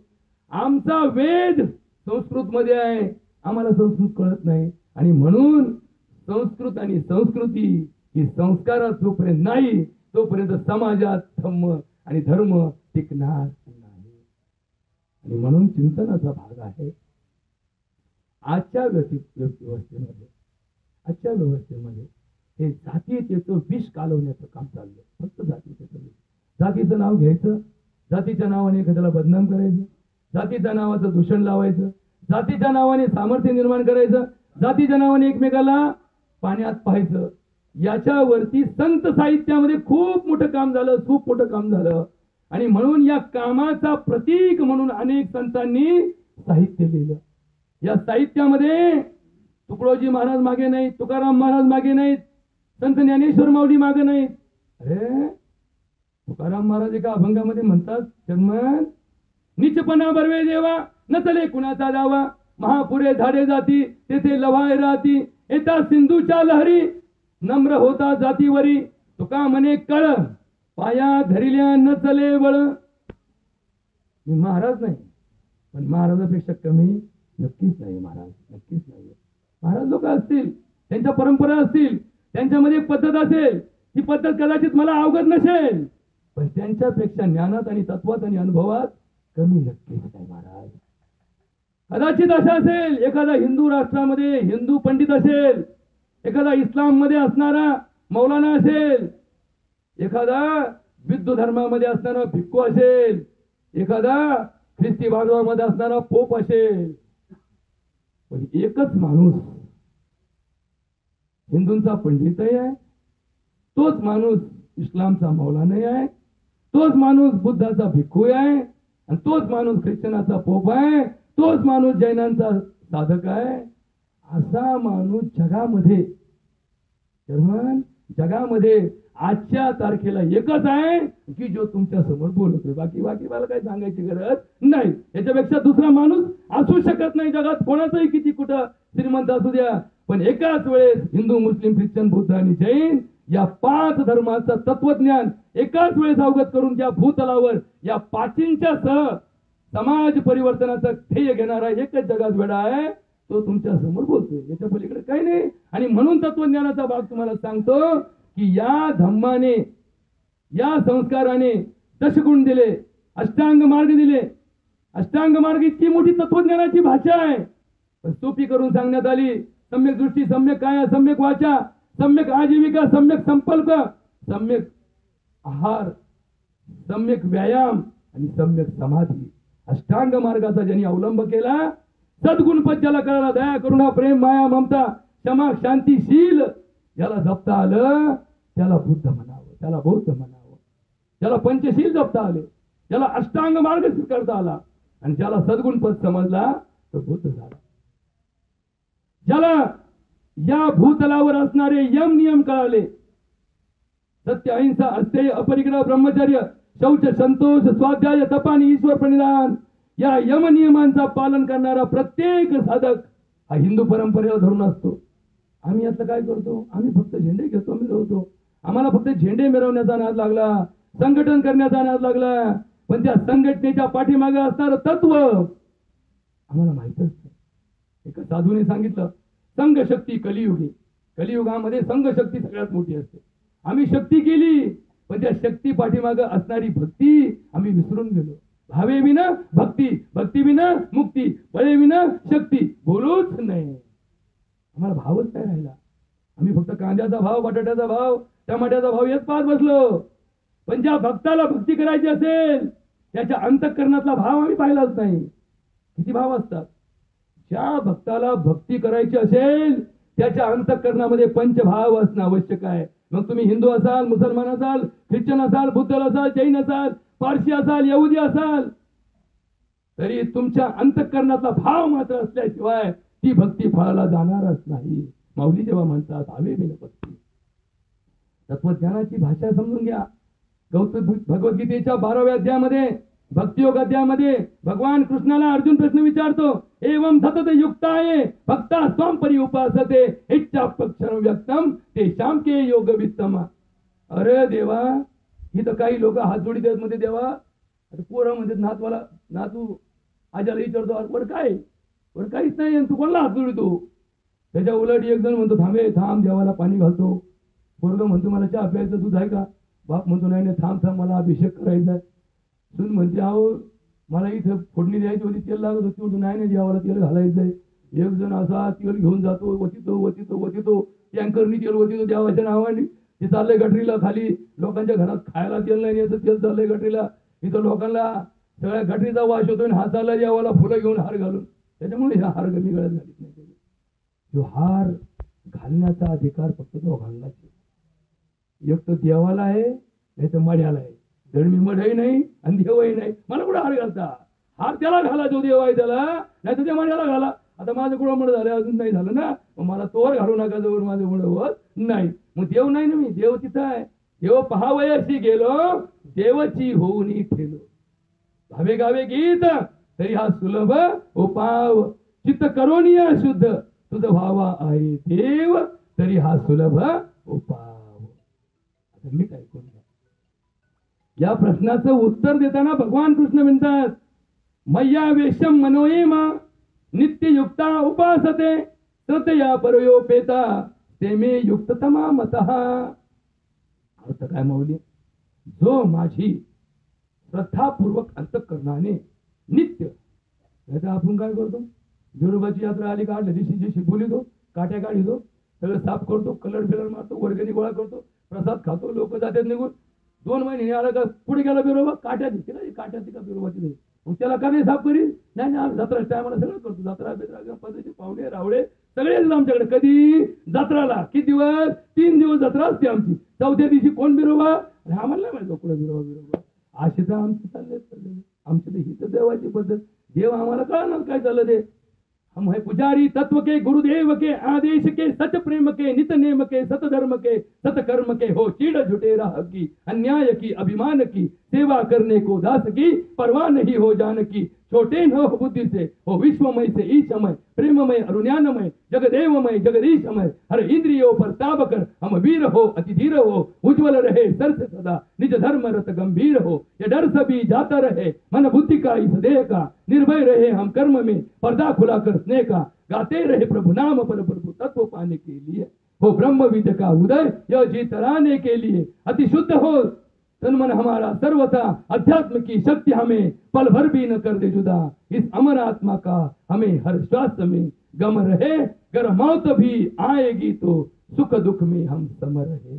आमचा वेद संस्कृत मध्ये आहे, आम्हाला संस्कृत कळत नाही. आणि म्हणून संस्कृत आणि संस्कृती ही संस्कारात जोपर्यंत नाही तोपर्यंत समाजात धम्म आणि धर्म टिकणार नाही. आणि म्हणून चिंतनाचा भाग आहे आजच्या व्यवस्थेमध्ये हे जातीयतेचं विष कालवण्याचं काम चाललंय. फक्त जातीयतेचं विष. जातीचं नाव घ्यायचं, जातीच्या नावाने एखाद्याला बदनाम करायचं, जातीच्या नावाचं दूषण लावायचं, जातीच्या नावाने सामर्थ्य निर्माण करायचं, जातीच्या नावाने एकमेकाला पाण्यात पाहायचं. याच्यावरती संत साहित्यामध्ये खूप मोठं काम झालं, खूप मोठं काम झालं. आणि म्हणून या कामाचा प्रतीक म्हणून अनेक संतांनी साहित्य लिहिलं. या साहित्यामध्ये तुकडोजी महाराज मागे नाहीत, तुकाराम महाराज मागे नाहीत, संत ज्ञानेश्वर माऊली मागे नाहीत. अरे तुकाराम महाराज एका अभंगामध्ये म्हणतात, जन्मन नीचपणा बरवे देवा, नचले कुणाचा दावा, महापुरे झाडे जाती तेथे लवाय राहती, येता सिंधूच्या लहरी नम्र होता जातीवरी, तुका म्हणे कळ पाया धरिल्या नचले बळ. मी महाराज नाही, पण महाराजापेक्षा कमी नक्कीच नाही. महाराज नक्कीच नाही. महाराज लोक असतील, त्यांच्या परंपरा असतील, त्यांच्यामध्ये पद्धत असेल, ही पद्धत कदाचित मला अवगत नसेल, पण त्यांच्यापेक्षा ज्ञानात आणि तत्वात आणि अनुभवात कमी नक्कीच नाही. महाराज कदाचित असं असेल, एखादा हिंदू राष्ट्रामध्ये हिंदू पंडित असेल, एखादा इस्लाम मध्ये असणारा मौलाना असेल, एखादा बुद्ध धर्मामध्ये असणारा भिक्खू असेल, एखादा ख्रिस्ती बांधवामध्ये असणारा पोप असेल, पण एकच माणूस हिंदूंचा पंडितही आहे, तोच माणूस इस्लामचा मौलानाही आहे, तोच माणूस बुद्धाचा भिक्खू आहे, आणि तोच माणूस ख्रिश्चनाचा पोप आहे, तोच माणूस जैनांचा साधक आहे. असा माणूस जगामध्ये आजच्या तारखेला एकच आहे की जो तुमच्या समोर बोलतोय. बाकी मला काही सांगायची गरज नाही. याच्यापेक्षा दुसरा माणूस असू शकत नाही जगात. कोणाचाही किती कुठं श्रीमंत असू द्या, पण एकाच वेळेस हिंदू, मुस्लिम, ख्रिश्चन, बुद्ध आणि जैन या 5 धर्माचं तत्वज्ञान एकाच वेळेस अवगत करून ज्या भूतलावर या पाचींच्या सह समाज परिवर्तनाचं ध्येय घेणारा एकच जगात वेडा आहे, तो तुमच्या समोर बोलतोय. याच्या पलीकडे काही नाही. आणि म्हणून तत्वज्ञानाचा भाग तुम्हाला सांगतो की या धम्माने, या संस्काराने दशगुण दिले, अष्टांग मार्ग दिले. अष्टांग मार्ग इतकी मोठी तत्वज्ञानाची भाषा आहे, पण सोपी करून सांगण्यात आली. सम्यक दृष्टी, सम्यक काया, सम्यक वाचा, सम्यक आजीविका, सम्यक संकल्प, सम्यक आहार, सम्यक व्यायाम आणि सम्यक समाधी. अष्टांग मार्गाचा ज्यांनी अवलंब केला, सद्गुण पद ज्याला कळाला, दया, करुणा, प्रेम, माया, ममता, क्षमा, शांतीशील ज्याला जपता आलं, त्याला बुद्ध म्हणावं, त्याला बौद्ध म्हणावं. ज्याला पंचशील जपता आले, ज्याला अष्टांग मार्ग स्वीकारता आला, आणि ज्याला सद्गुण पद समजला तो बुद्ध झाला. ज्याला या भूतलावर असणारे यम नियम कळाले, सत्य, अहिंसा, अस्तेय, अपरिग्रह, ब्रह्मचर्य, शौच, संतोष, स्वाध्याय, तप आणि ईश्वर प्रणिधान या यम नियमांचा पालन करणारा प्रत्येक साधक हा हिंदू परंपरेला धरून असतो. आम्ही आता काय करतो? आम्ही फक्त झेंडे घेतो, मिरवतो. आम्हाला फक्त झेंडे मिरवण्याचा नाद लागला, संघटन करण्याचा नाद लागला, पण त्या संघटनेच्या पाठीमागे असणारं तत्व आम्हाला माहितच नाही. एका साधूने सांगितलं, संघशक्ती कलियुगी. कलियुगामध्ये संघशक्ती सगळ्यात मोठी असते. आम्ही शक्ती केली, पण त्या शक्ती पाठीमागे असणारी भक्ती आम्ही विसरून गेलो. भावे विना भक्ती, भक्ती विना मुक्ती, बळे विना शक्ती बोलूच नाही. आम्हाला भावच नाही राहिला. आम्ही फक्त कांद्याचा भाव, बटाट्याचा भाव, टमाट्याचा भाव येत पाहत बसलो. पण ज्या भक्ताला भक्ती करायची असेल त्याच्या अंतःकरणातला भाव आम्ही पाहिलाच नाही. किती भाव असतात? ज्या भक्ताला भक्ती करायची असेल त्याच्या अंतःकरणामध्ये पंचभाव असणं आवश्यक आहे. मग तुम्ही हिंदू असाल, मुसलमान असाल, ख्रिश्चन असाल, बुद्ध असाल, जैन असाल, पारशी असाल, यहुदी असाल, तरी तुमच्या अंतःकरणातला भाव मात्र असल्याशिवाय ती भक्ती फळाला जाणारच नाही. माऊली जेव्हा म्हणतात हवे बिन भक्ती, तत्वज्ञानाची भाषा समजून घ्या. भगवद्गीतेच्या 12व्या अध्यायामध्ये, भक्तियोग अध्यायामध्ये भगवान कृष्णाला अर्जुन प्रश्न विचारतो, एवं सतत युक्ताये भक्ता स्वम परि उपासते इच्छापक्षर व्यक्तम ते शाम के योग वित्तम. अरे देवा, ही तर काही लोक हात जोडी देत मध्ये, देवा आता पोरं म्हणतात नातवाला, नातू आजाला विचारतो वर काय, वर काहीच नाही, तू कोणाला हात जोडतो? त्याच्या उलट एक जण म्हणतो थांब देवाला पाणी घालतो. पोरग म्हणतो मला चहा प्यायचं, दूध आहे का? बाप म्हणतो नाही थांब मला अभिषेक करायचा आहे. सून म्हणते अहो मला इथं फोडणी द्यायची होती, तेल लागत होती. म्हणतो नाही देवाला तेल घालायचंय. एक जण असा तेल घेऊन जातो, वतितो टँकरनी तेल वतितो देवाच्या नावाने. ते चाललंय गटरीला खाली, लोकांच्या घरात खायला तेल नाही याचं तेल चाललंय गटरीला. इथं लोकांना सगळ्या गटरीचा वास होतो आणि हाताला देवाला फुलं घेऊन हार घालून, त्याच्यामुळे हा हार कमी गळ्यात घालीत नाही. जो हार घालण्याचा अधिकार फक्त दोघांनाच आहे. एक तर देवाला आहे, नाही तर मढ्याला आहे. जर मी मढही नाही आणि देवही नाही, मला कुठं हार घालता? हार त्याला घाला जो देव आहे त्याला, नाही तर त्या मढ्याला घाला. आता माझं कुठं मड झालं, अजून नाही झालं ना, मग मला तोवर घालू नका जवळ माझं मुळ होत नाही. मग देव नाही ना, मी देव तिथं आहे. देव पहावयाशी गेलो, देवची होऊन ठेलो. भावे गावे गीत तरी हा सुलभ उपाव, चित्त करोनिया शुद्ध तुझ भावा आहे देव, तरी हा सुलभ उपाव. आता मी काय करू? या प्रश्नाचं उत्तर देताना भगवान कृष्ण म्हणतात, मय्या वेशम मनोयेमा नित्ययुक्ता उपासते ततया परयोपेता ते मे युक्ततमा मतः. अर्थ काय माऊली? जो माझी श्रद्धापूर्वक अंतःकरणाने नित्य, नाहीतर आपण काय करतो, बिरोबाची यात्रा आली का आदल्या दिवशी बोलितो, काट्या काढितो, सगळं साफ करतो, कलर फिलर मारतो, वर्गणी गोळा करतो, प्रसाद खातो, लोक जातात निघून. 2 महिने आला का पुढे गेला बिरोबा, काट्या दिसते ना, काट्याची का बिरोबाची, मग त्याला का नाही साफ करी? नाही जत्रा टायमाला सगळं करतो. जत्रा बित्रा पद्धती पाहुणे रावळे सगळे आमच्याकडे. कधी जत्राला किती दिवस? 3 दिवस जत्रा असते आमची. 4थ्या दिवशी कोण बिरोबा? आम्हाला नाही माहिती कुठं बिरोबा. असे तर आमचे चालले, आमची तर ही तर देवाची पद्धत. देव आम्हाला कळणार काय चाललं ते. हम है पुजारी तत्व के, गुरुदेव के आदेश के, सच प्रेम के, नित नेम के, सत धर्म के, सत कर्म के, हो चीड़ झुटे राह की, अन्याय की, अभिमान की, सेवा करने को दास की, परवाह नहीं हो जान की, छोटे न हो बुद्धि से, हो विश्वमय से ईशमय, प्रेममय अरुण्यानमय, जगदेवमय जगदीशमय, हर इंद्रियों पर ताब कर हम वीर हो अति धीर हो, उज्ज्वल रहे सर से सदा निज धर्म रत गंभीर हो, ये डर सभी जाता रहे मन बुद्धि का इस देह का, निर्भय रहे हम कर्म में पर्दा खुला कर स्नेह का, गाते रहे प्रभु नाम पर प्रभु तत्व पाने के लिए, हो ब्रह्म विद्य का उदय यह जी तराने के लिए, अति शुद्ध हो तन मन हमारा सर्वथा, अध्यात्म की शक्ति हमें पल भर भी न कर दे जुदा, इस अमर आत्मा का हमें हर श्वास में गम रहे, गर मौत भी आएगी तो सुख दुख में हम सम रहे.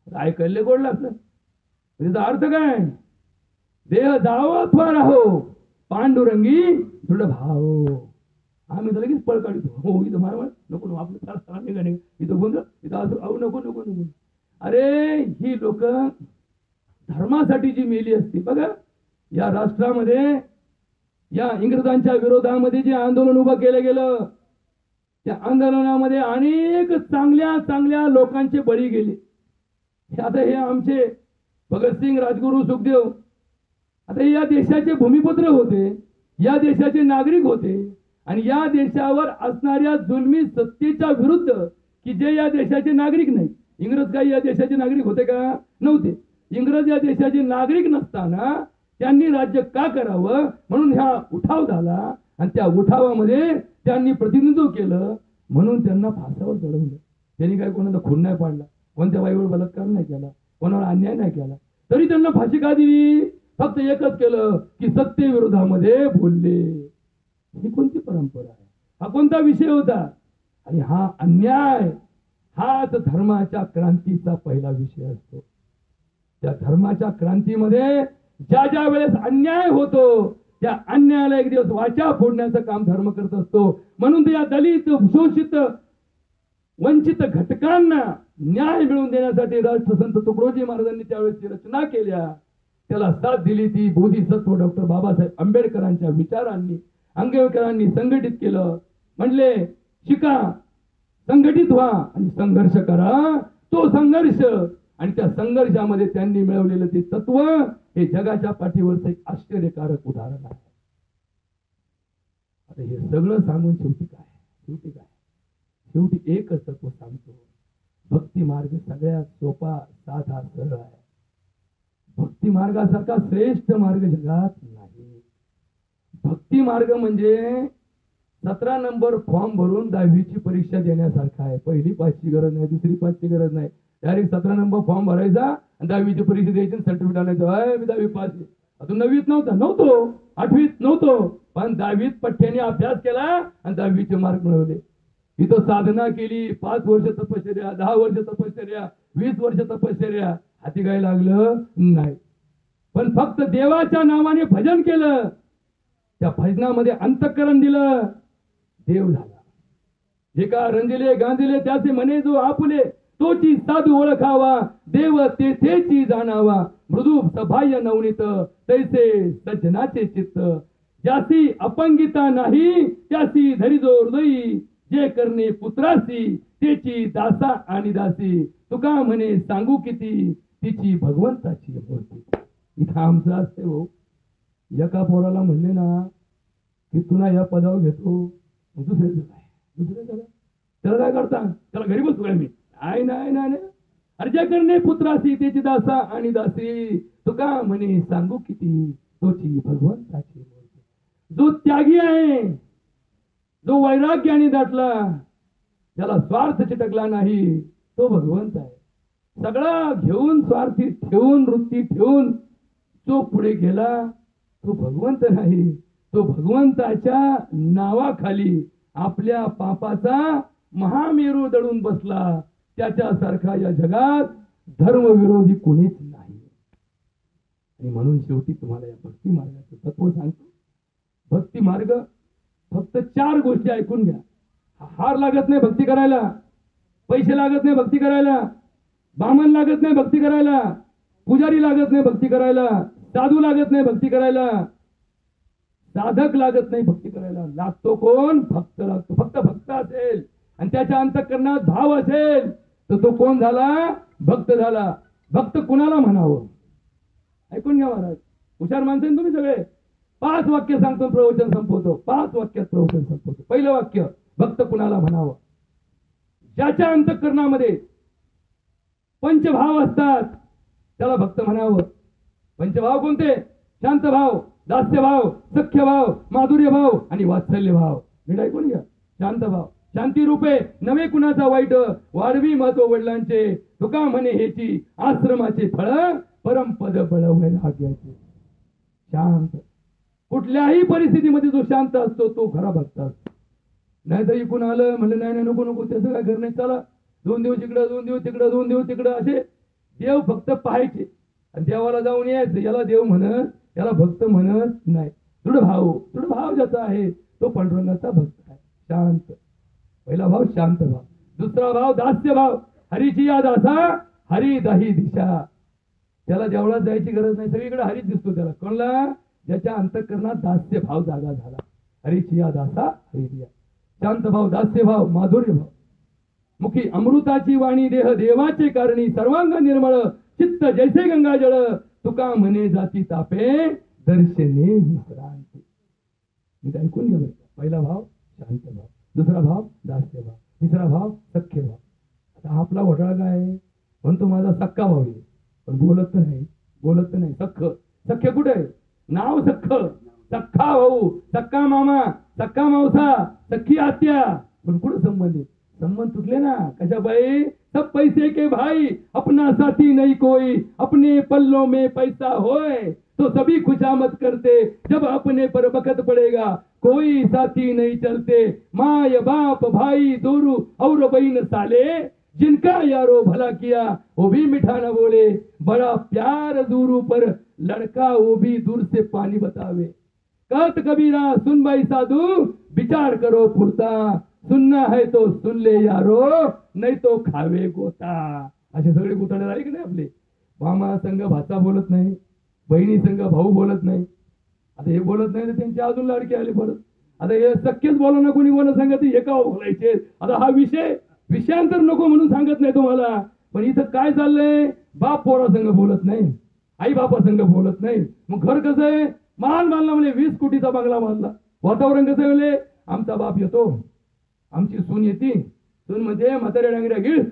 काय कळले गोड लागलं? त्याचा अर्थ काय? देह जावो अथवा राहो, पांडुरंगी दृढ भाव. आम्ही तर लगेच पळ काढतो. हो इथं मारवाड नको, आपलं सारा निघा इथं गोंधळ, इथं असं अहो नको नको नको. अरे ही लोक धर्मासाठी जी मेली असती बघा. या राष्ट्रामध्ये या इंग्रजांच्या विरोधामध्ये जे आंदोलन उभं केलं गेलं, त्या आंदोलनामध्ये अनेक चांगल्या चांगल्या लोकांचे बळी गेले. आता हे आमचे भगतसिंग, राजगुरू, सुखदेव, आता या देशाचे भूमिपुत्र होते, या देशाचे नागरिक होते, आणि या देशावर असणाऱ्या जुलमी सत्तेच्या विरुद्ध, की जे या देशाचे नागरिक नाही. इंग्रज काही या देशाचे नागरिक होते का? नव्हते. इंग्रज या देशाचे नागरिक नसताना त्यांनी राज्य का करावं म्हणून हा उठाव झाला, आणि त्या उठावामध्ये त्यांनी प्रतिनिधित्व केलं, म्हणून त्यांना फासावर चढवलं. त्यांनी काय कोणाचा खून नाही पाडला, कोणत्या बाईवर बलात्कार नाही केला, कोणावर अन्याय नाही केला, तरी त्यांना फाशी का दिली? फक्त एकच केलं की सत्तेविरोधामध्ये बोलले. ही कोणती परंपरा आहे? हा कोणता विषय होता? आणि हा अन्याय हाच धर्माच्या क्रांतीचा पहिला विषय असतो. त्या धर्माच्या क्रांतीमध्ये ज्या ज्या वेळेस अन्याय होतो, त्या अन्यायाला एक दिवस वाचा फोडण्याचं काम धर्म करत असतो. म्हणून त्या दलित, शोषित, वंचित घटकांना न्याय मिळवून देण्यासाठी राष्ट्रसंत तुकडोजी महाराजांनी त्यावेळेस रचना केल्या. त्याला साथ दिली ती बोधिसत्व डॉक्टर बाबासाहेब आंबेडकरांच्या विचारांनी. आंबेडकरांनी संघटित केलं, म्हणले शिका, संघटित व्हा आणि संघर्ष करा. तो संघर्ष आणि त्या संघर्षामध्ये त्यांनी मिळवलेलं ते तत्व हे जगाच्या पाठीवरचं एक आश्चर्यकारक उदाहरण आहे. आता हे सगळं सांगून शेवटी काय? शेवटी एकच तत्व सांगतो. भक्ती मार्ग सगळ्यात सोपा, साधा, सरळ आहे. भक्ती मार्गासारखा श्रेष्ठ मार्ग जगात नाही. भक्ती मार्ग म्हणजे 17 नंबर फॉर्म भरून 10वीची परीक्षा देण्यासारखा आहे. पहिली पासची गरज नाही, दुसरी पासची गरज नाही. डायरेक्ट 17 नंबर फॉर्म भरायचा आणि 10वीची परीक्षा द्यायची, सर्टिफिकेट आणायचं. मी 10वी पास आहे. अजून 9वीत नव्हतो, 8वीत नव्हतो, पण 10वीत पठ्याने अभ्यास केला आणि 10वीचे मार्क मिळवले. इथं साधना केली, 5 वर्ष तपश्चर्या, 10 वर्ष तपश्चर्या, 20 वर्ष तपश्चर्या, हाती काय लागलं नाही. पण फक्त देवाच्या नावाने भजन केलं, त्या भजनामध्ये अंतःकरण दिलं, देव झाला. जे का रंजिले गांधिले त्याचे म्हणे जो आपुले, तोची साधू ओळखावा, देव तेथेची जाणावा. मृदू सभाय नवनीत, तैसे सज्जनाचे चित्त. ज्यासी अपंगिता नाही, त्यासी धरिजो हृदयी. जे करणे पुत्रासी, तेची दासा आणि दासी. तुका म्हणे सांगू किती, तिची भगवंताची मूर्ती. इथं आमचं असते हो, एका पोराला म्हणले ना की तुला या पदावर घेतो, दुसऱ्याचं काय, त्याला काय करता, त्याला घरी बसतो काय मी, नाही नाही नाही. अरे जे करणे पुत्रासी, त्याची दासा आणि दासी. तुका म्हणे सांगू किती, तोची भगवंताची मूर्ती. जो त्यागी आहे, जो वैराग्याने दाटला, ज्याला स्वार्थ चिटकला नाही, तो भगवंत आहे. सगळा घेऊन, स्वार्थी ठेवून, वृत्ती ठेवून जो पुढे गेला, तो भगवंत नाही. तो भगवंताच्या नावाखाली आपल्या पापाचा महामेरू दळून बसला. त्याच्यासारखा या जगात धर्मविरोधी कोणीच नाही. आणि म्हणून शेवटी तुम्हाला या भक्ती मार्गाचं तत्व सांगतो. भक्ती मार्ग फक्त 4 गोष्टी ऐकून घ्या. हार लागत नाही भक्ती करायला, पैसे लागत नाही भक्ती करायला, बामण लागत नाही भक्ती करायला, पुजारी लागत नाही भक्ती करायला, साधू लागत नाही भक्ती करायला, साधक लागत नाही भक्ती करायला. लागतो कोण? भक्त लागतो. फक्त भक्त असेल आणि त्याच्या अंतःकरणात भाव असेल तर तो कोण झाला? भक्त झाला. भक्त कुणाला म्हणावं? ऐकून घ्या महाराज, हुशार माणसं तुम्ही सगळे. 5 वाक्य सांगतो, प्रवचन संपवतो. 5 वाक्यात प्रवचन संपवतो. पहिलं वाक्य, भक्त कुणाला म्हणावं? ज्याच्या अंतःकरणामध्ये पंचभाव असतात त्याला भक्त म्हणावं. पंचभाव कोणते? शांत भाव, दास्य भाव, सख्य भाव, माधुर्य भाव आणि वात्सल्य भाव. नीट ऐकून घ्या. शांत भाव, शांती रूपे नवे कुणाचा वाईट, वाढवी महत्व वडिलांचे. तुका म्हणे हेची आश्रमाचे फळ, परमपद बळ वैराग्याचे. शांत, कुठल्याही परिस्थितीमध्ये जो शांत असतो तो खरा भक्त असतो. नाही तर इकून आलं म्हणलं नाही नाही नको नको, त्याचं काय घर नाही, चला 2 दिवस इकडं 2 दिवस तिकडं 2 दिवस तिकडं, असे देव फक्त पाहायचे आणि देवाला जाऊन यायचं. याला देव म्हणत, याला भक्त म्हणत नाही. दृढ भाव ज्याचा आहे तो पांडुरंगाचा भक्त आहे. शांत, पहिला भाव शांत भाव. दुसरा भाव दास्य भाव. हरीची या दासा, हरी दाही दिशा. त्याला देवळात जायची गरज नाही, सगळीकडे हरीच दिसतो त्याला. कोणला? ज्याच्या अंतःकरणात दास्य भाव जागा झाला. हरीची या दासा, हरी दिया. शांत भाव, दास्य भाव, माधुर्य भाव. मुखी अमृताची वाणी, देह देवाचे कारणी. सर्वांग निर्मळ, चित्त जैसे गंगा जळ. तुका म्हणे जाती तापे, दर्शने विश्रांती. मी ऐकून घ्या. पहिला भाव शांत भाव, दुसरा भाव दास्य भाव, तिसरा भाव सख्य भाव. आता आपला घोटाळा काय आहे? म्हणतो माझा सक्का भाव आहे, पण बोलत नाही. सख्य कुठे आहे? नाव सख्ख, सख्खा भाऊ, सक्का मामा, सक्का मावसा, सख्खी आत्या, पण कुठं संबंध आहे? संबंध तुटले ना. कशा बाई? सब पैसे के भाई, अपना साथी नहीं कोई, अपने पल्लों में पैसा होए तो सभी खुशामद करते, जब अपने पर बखत पड़ेगा कोई साथी नहीं चलते. माय बाप भाई दोरू और बहन साले, जिनका यारो भला किया वो भी मीठा न बोले. बड़ा प्यार दूरू पर लड़का वो भी दूर से पानी बतावे. कहत कबीरा सुन भाई साधू, विचार करो फुरता. सुनना है तो सुन ले यारो, नाही तो खावे गोता. असे सगळे गोताडे राहिले की नाही आपले. मामा संघ भाचा बोलत नाही, बहिणी संघ भाऊ बोलत नाही. आता हे बोलत नाही तर त्यांचे अजून लाडके आले परत. आता हे शक्यच बोला ना, कोणी बोलत सांगत हे का बोलायचे. आता हा विषयांतर नको म्हणून सांगत नाही तुम्हाला. पण इथं काय चाललंय? बाप पोरा संघ बोलत नाही, आई बापा संघ बोलत नाही. मग घर कसं आहे? बांधला म्हणजे 20 कोटीचा बंगला बांधला. वातावरण कसं आहे? म्हणजे आमचा बाप येतो, आमची सून येते, सून म्हणजे म्हाताऱ्या डांगऱ्या गिळ,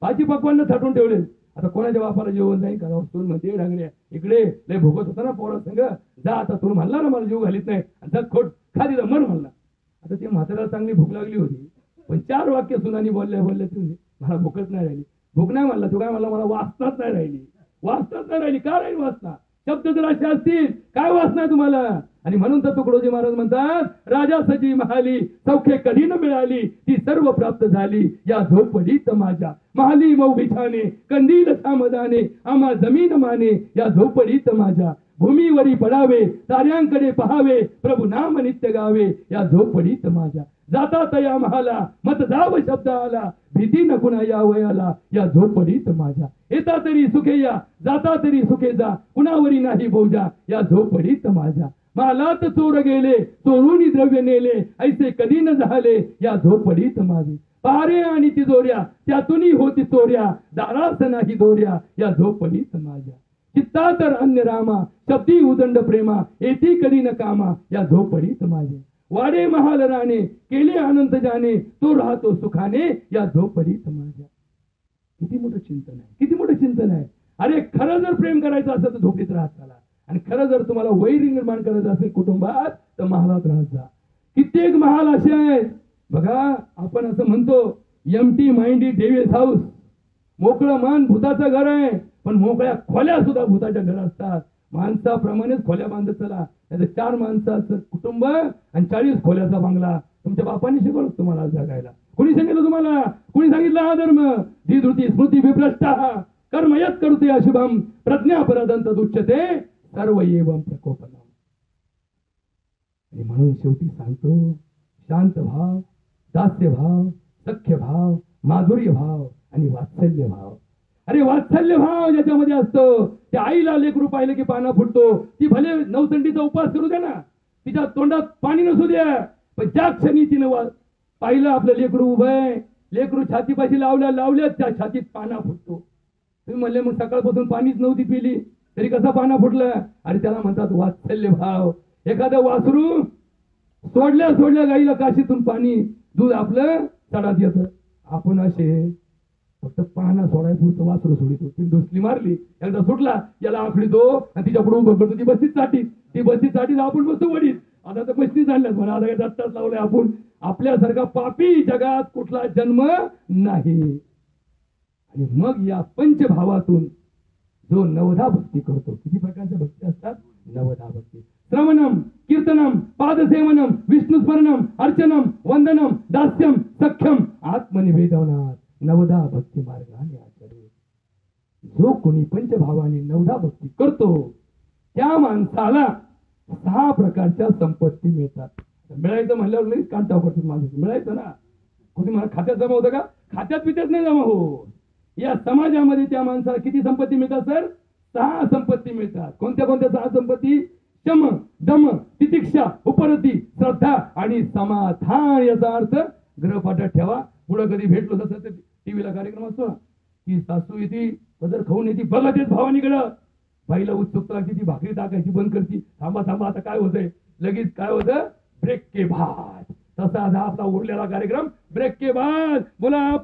भाजी पकवान थाटून ठेवले. आता कोणाच्या बापाला जेवण नाही करावं? सून म्हणते डांगऱ्या इकडे लय भोगत होता ना पोरा संघ, जा आता तू म्हणला ना मला जीव घालीत नाही, खोट खादी मर म्हणला. आता ते म्हाताऱ्याला चांगली भूक लागली होती, पण 4 वाक्य सुनानी बोलल्या तुम्ही, मला भूकच नाही राहिली. भूक नाही म्हणला तू, काय म्हणला? मला वाचताच नाही राहिली. का राहील वाचना? शब्द जर असे असतील काय वाचना तुम्हाला? आणि म्हणून तर तुकडोजी महाराज म्हणतात, राजा सजी महाली सौखे कधी न मिळाली, ती सर्व प्राप्त झाली या झोपडीत माझ्या. महाली मऊ बिछाने कंदील सामदाने, आम्हा जमीन माने या झोपडीत माझ्या. भूमीवरी पडावे, ताऱ्यांकडे पहावे, प्रभू नाम नित्य गावे या झोपडीत माझ्या. जाता तया महाला मत जाव शब्द आला, भीती न कुणा या वयाला या झोपडीत माझ्या. येता तरी सुखे या, जाता तरी सुखे जा, कुणावरी नाही बोजा या झोपडीत माझ्या. मालात चोर गेले, चोरून द्रव्य नेले, ऐसे कधी न झाले या झोपडीत माझे. पारे आणि तिजोऱ्या त्यातूनही होती चोऱ्या, दारास नाही दोऱ्या या झोपडीत माझ्या. चित्ता तर अन्य रामा, शब्दी उदंड प्रेमा, येती कधी न कामा या झोपडीत माझे. वाडे महाल राणे, केले अनंत जाणे, तो राहतो सुखाने या झोपडीत माझ्या. किती मोठं चिंतन आहे, किती मोठं चिंतन आहे. अरे खरं जर प्रेम करायचं असेल तर झोपडीत राहत चला, आणि खरं जर तुम्हाला वैरी निर्माण करायचं असेल कुटुंबात तर महालात राहत जा. कित्येक महाल असे आहेत बघा, आपण असं म्हणतो एम्प्टी माइंडी डेव्हिल्स हाऊस, मोकळं मन भूताचं घर आहे, पण मोकळ्या खोल्या सुद्धा भूताच्या घर असतात. माणसाप्रमाणेच खोल्या बांधत चला, नाही 4 माणसाचं कुटुंब आणि 40 खोल्याचा बंगला. तुमच्या बापाने शिकवलं तुम्हाला जगायला? कोणी सांगितलं तुम्हाला? कोणी सांगितलं हा धर्म? धीधृती स्मृती विभ्रष्टा कर्म यत् करुते अशुभम प्रज्ञा परदंत दुच्यते सर्व एवं प्रकोपनम. आणि म्हणून शेवटी सांगतो, शांत भाव, दास्य भाव, सख्य भाव, माधुर्य भाव आणि वात्सल्य भाव. अरे वात्सल्य भाव ज्याच्यामध्ये असतो, त्या आईला लेकरू पाहिलं की पाना फुटतो. ती भले नवचंडीचा उपास करू द्या ना, तिच्या तोंडात पाणी नसू द्या, पण ज्या क्षणी तिनं पाहिलं आपलं लेकरू उभं आहे, लेकरू छातीपाशी लावल्या त्या छातीत पाना फुटतो. तुम्ही म्हणले मग सकाळपासून पाणीच नव्हती पिली तरी कसा पाना फुटलं? अरे त्याला म्हणतात वात्सल्य भाव. एखादं वासरू सोडल्या गाईला काशीतून पाणी दूध आपलं चढात येतं. आपण असे फक्त पाना सोडाय पुरतं वासरू सोडितो. ती डुसली मारली, एकदा सुटला याला आखडीतो आणि तिच्या पुढे उभं करतो. ती बसतीच चाटीत आपण बसतो वडीत. आता तर बसतीच झाल्यात म्हणा, आता काय दत्ताच लावलाय आपण. आपल्यासारखा पापी जगात कुठला जन्म नाही. आणि मग या पंचभावातून जो नवधा भक्ती करतो, किती प्रकारच्या भक्ती असतात? नवधा भक्ती. श्रवणम, कीर्तनम, पादसेवनम, विष्णुस्मरणम, अर्चनम, वंदनम, दास्यम, सख्यम, आत्मनिवेदनात नवधा भक्ती मार्गाने आचरे. जो कोणी पंचभावाने नवधा भक्ती करतो त्या माणसाला 6 प्रकारच्या संपत्ती मिळतात. मिळायचं म्हणल्यावर नाही कांटाव करतो माणूस. मिळायचं ना, कुठे मला खात्यात जमा होतं का? खात्यात पित्यात नाही जमा हो. या समाजामध्ये त्या माणसाला किती संपत्ती मिळतात सर? 6 संपत्ती मिळतात. कोणत्या 6 संपत्ती? शम, दम, तितिक्षा, उपरती, श्रद्धा आणि समाधान. याचा अर्थ ग्रहपाठात ठेवा. पुढे कधी भेटलो तसं टीव्हीला कार्यक्रम असतो ना, ती सासू येते पदर खाऊन येते, बघा तेच भावानीकडं. बाईला उत्सुकता लागते, ती भाकरी टाकायची बंद करते. थांबा आता काय होतंय? लगेच काय होतं? ब्रेक के बाद. तसा आपला उरलेला कार्यक्रम ब्रेक के बाद. बोला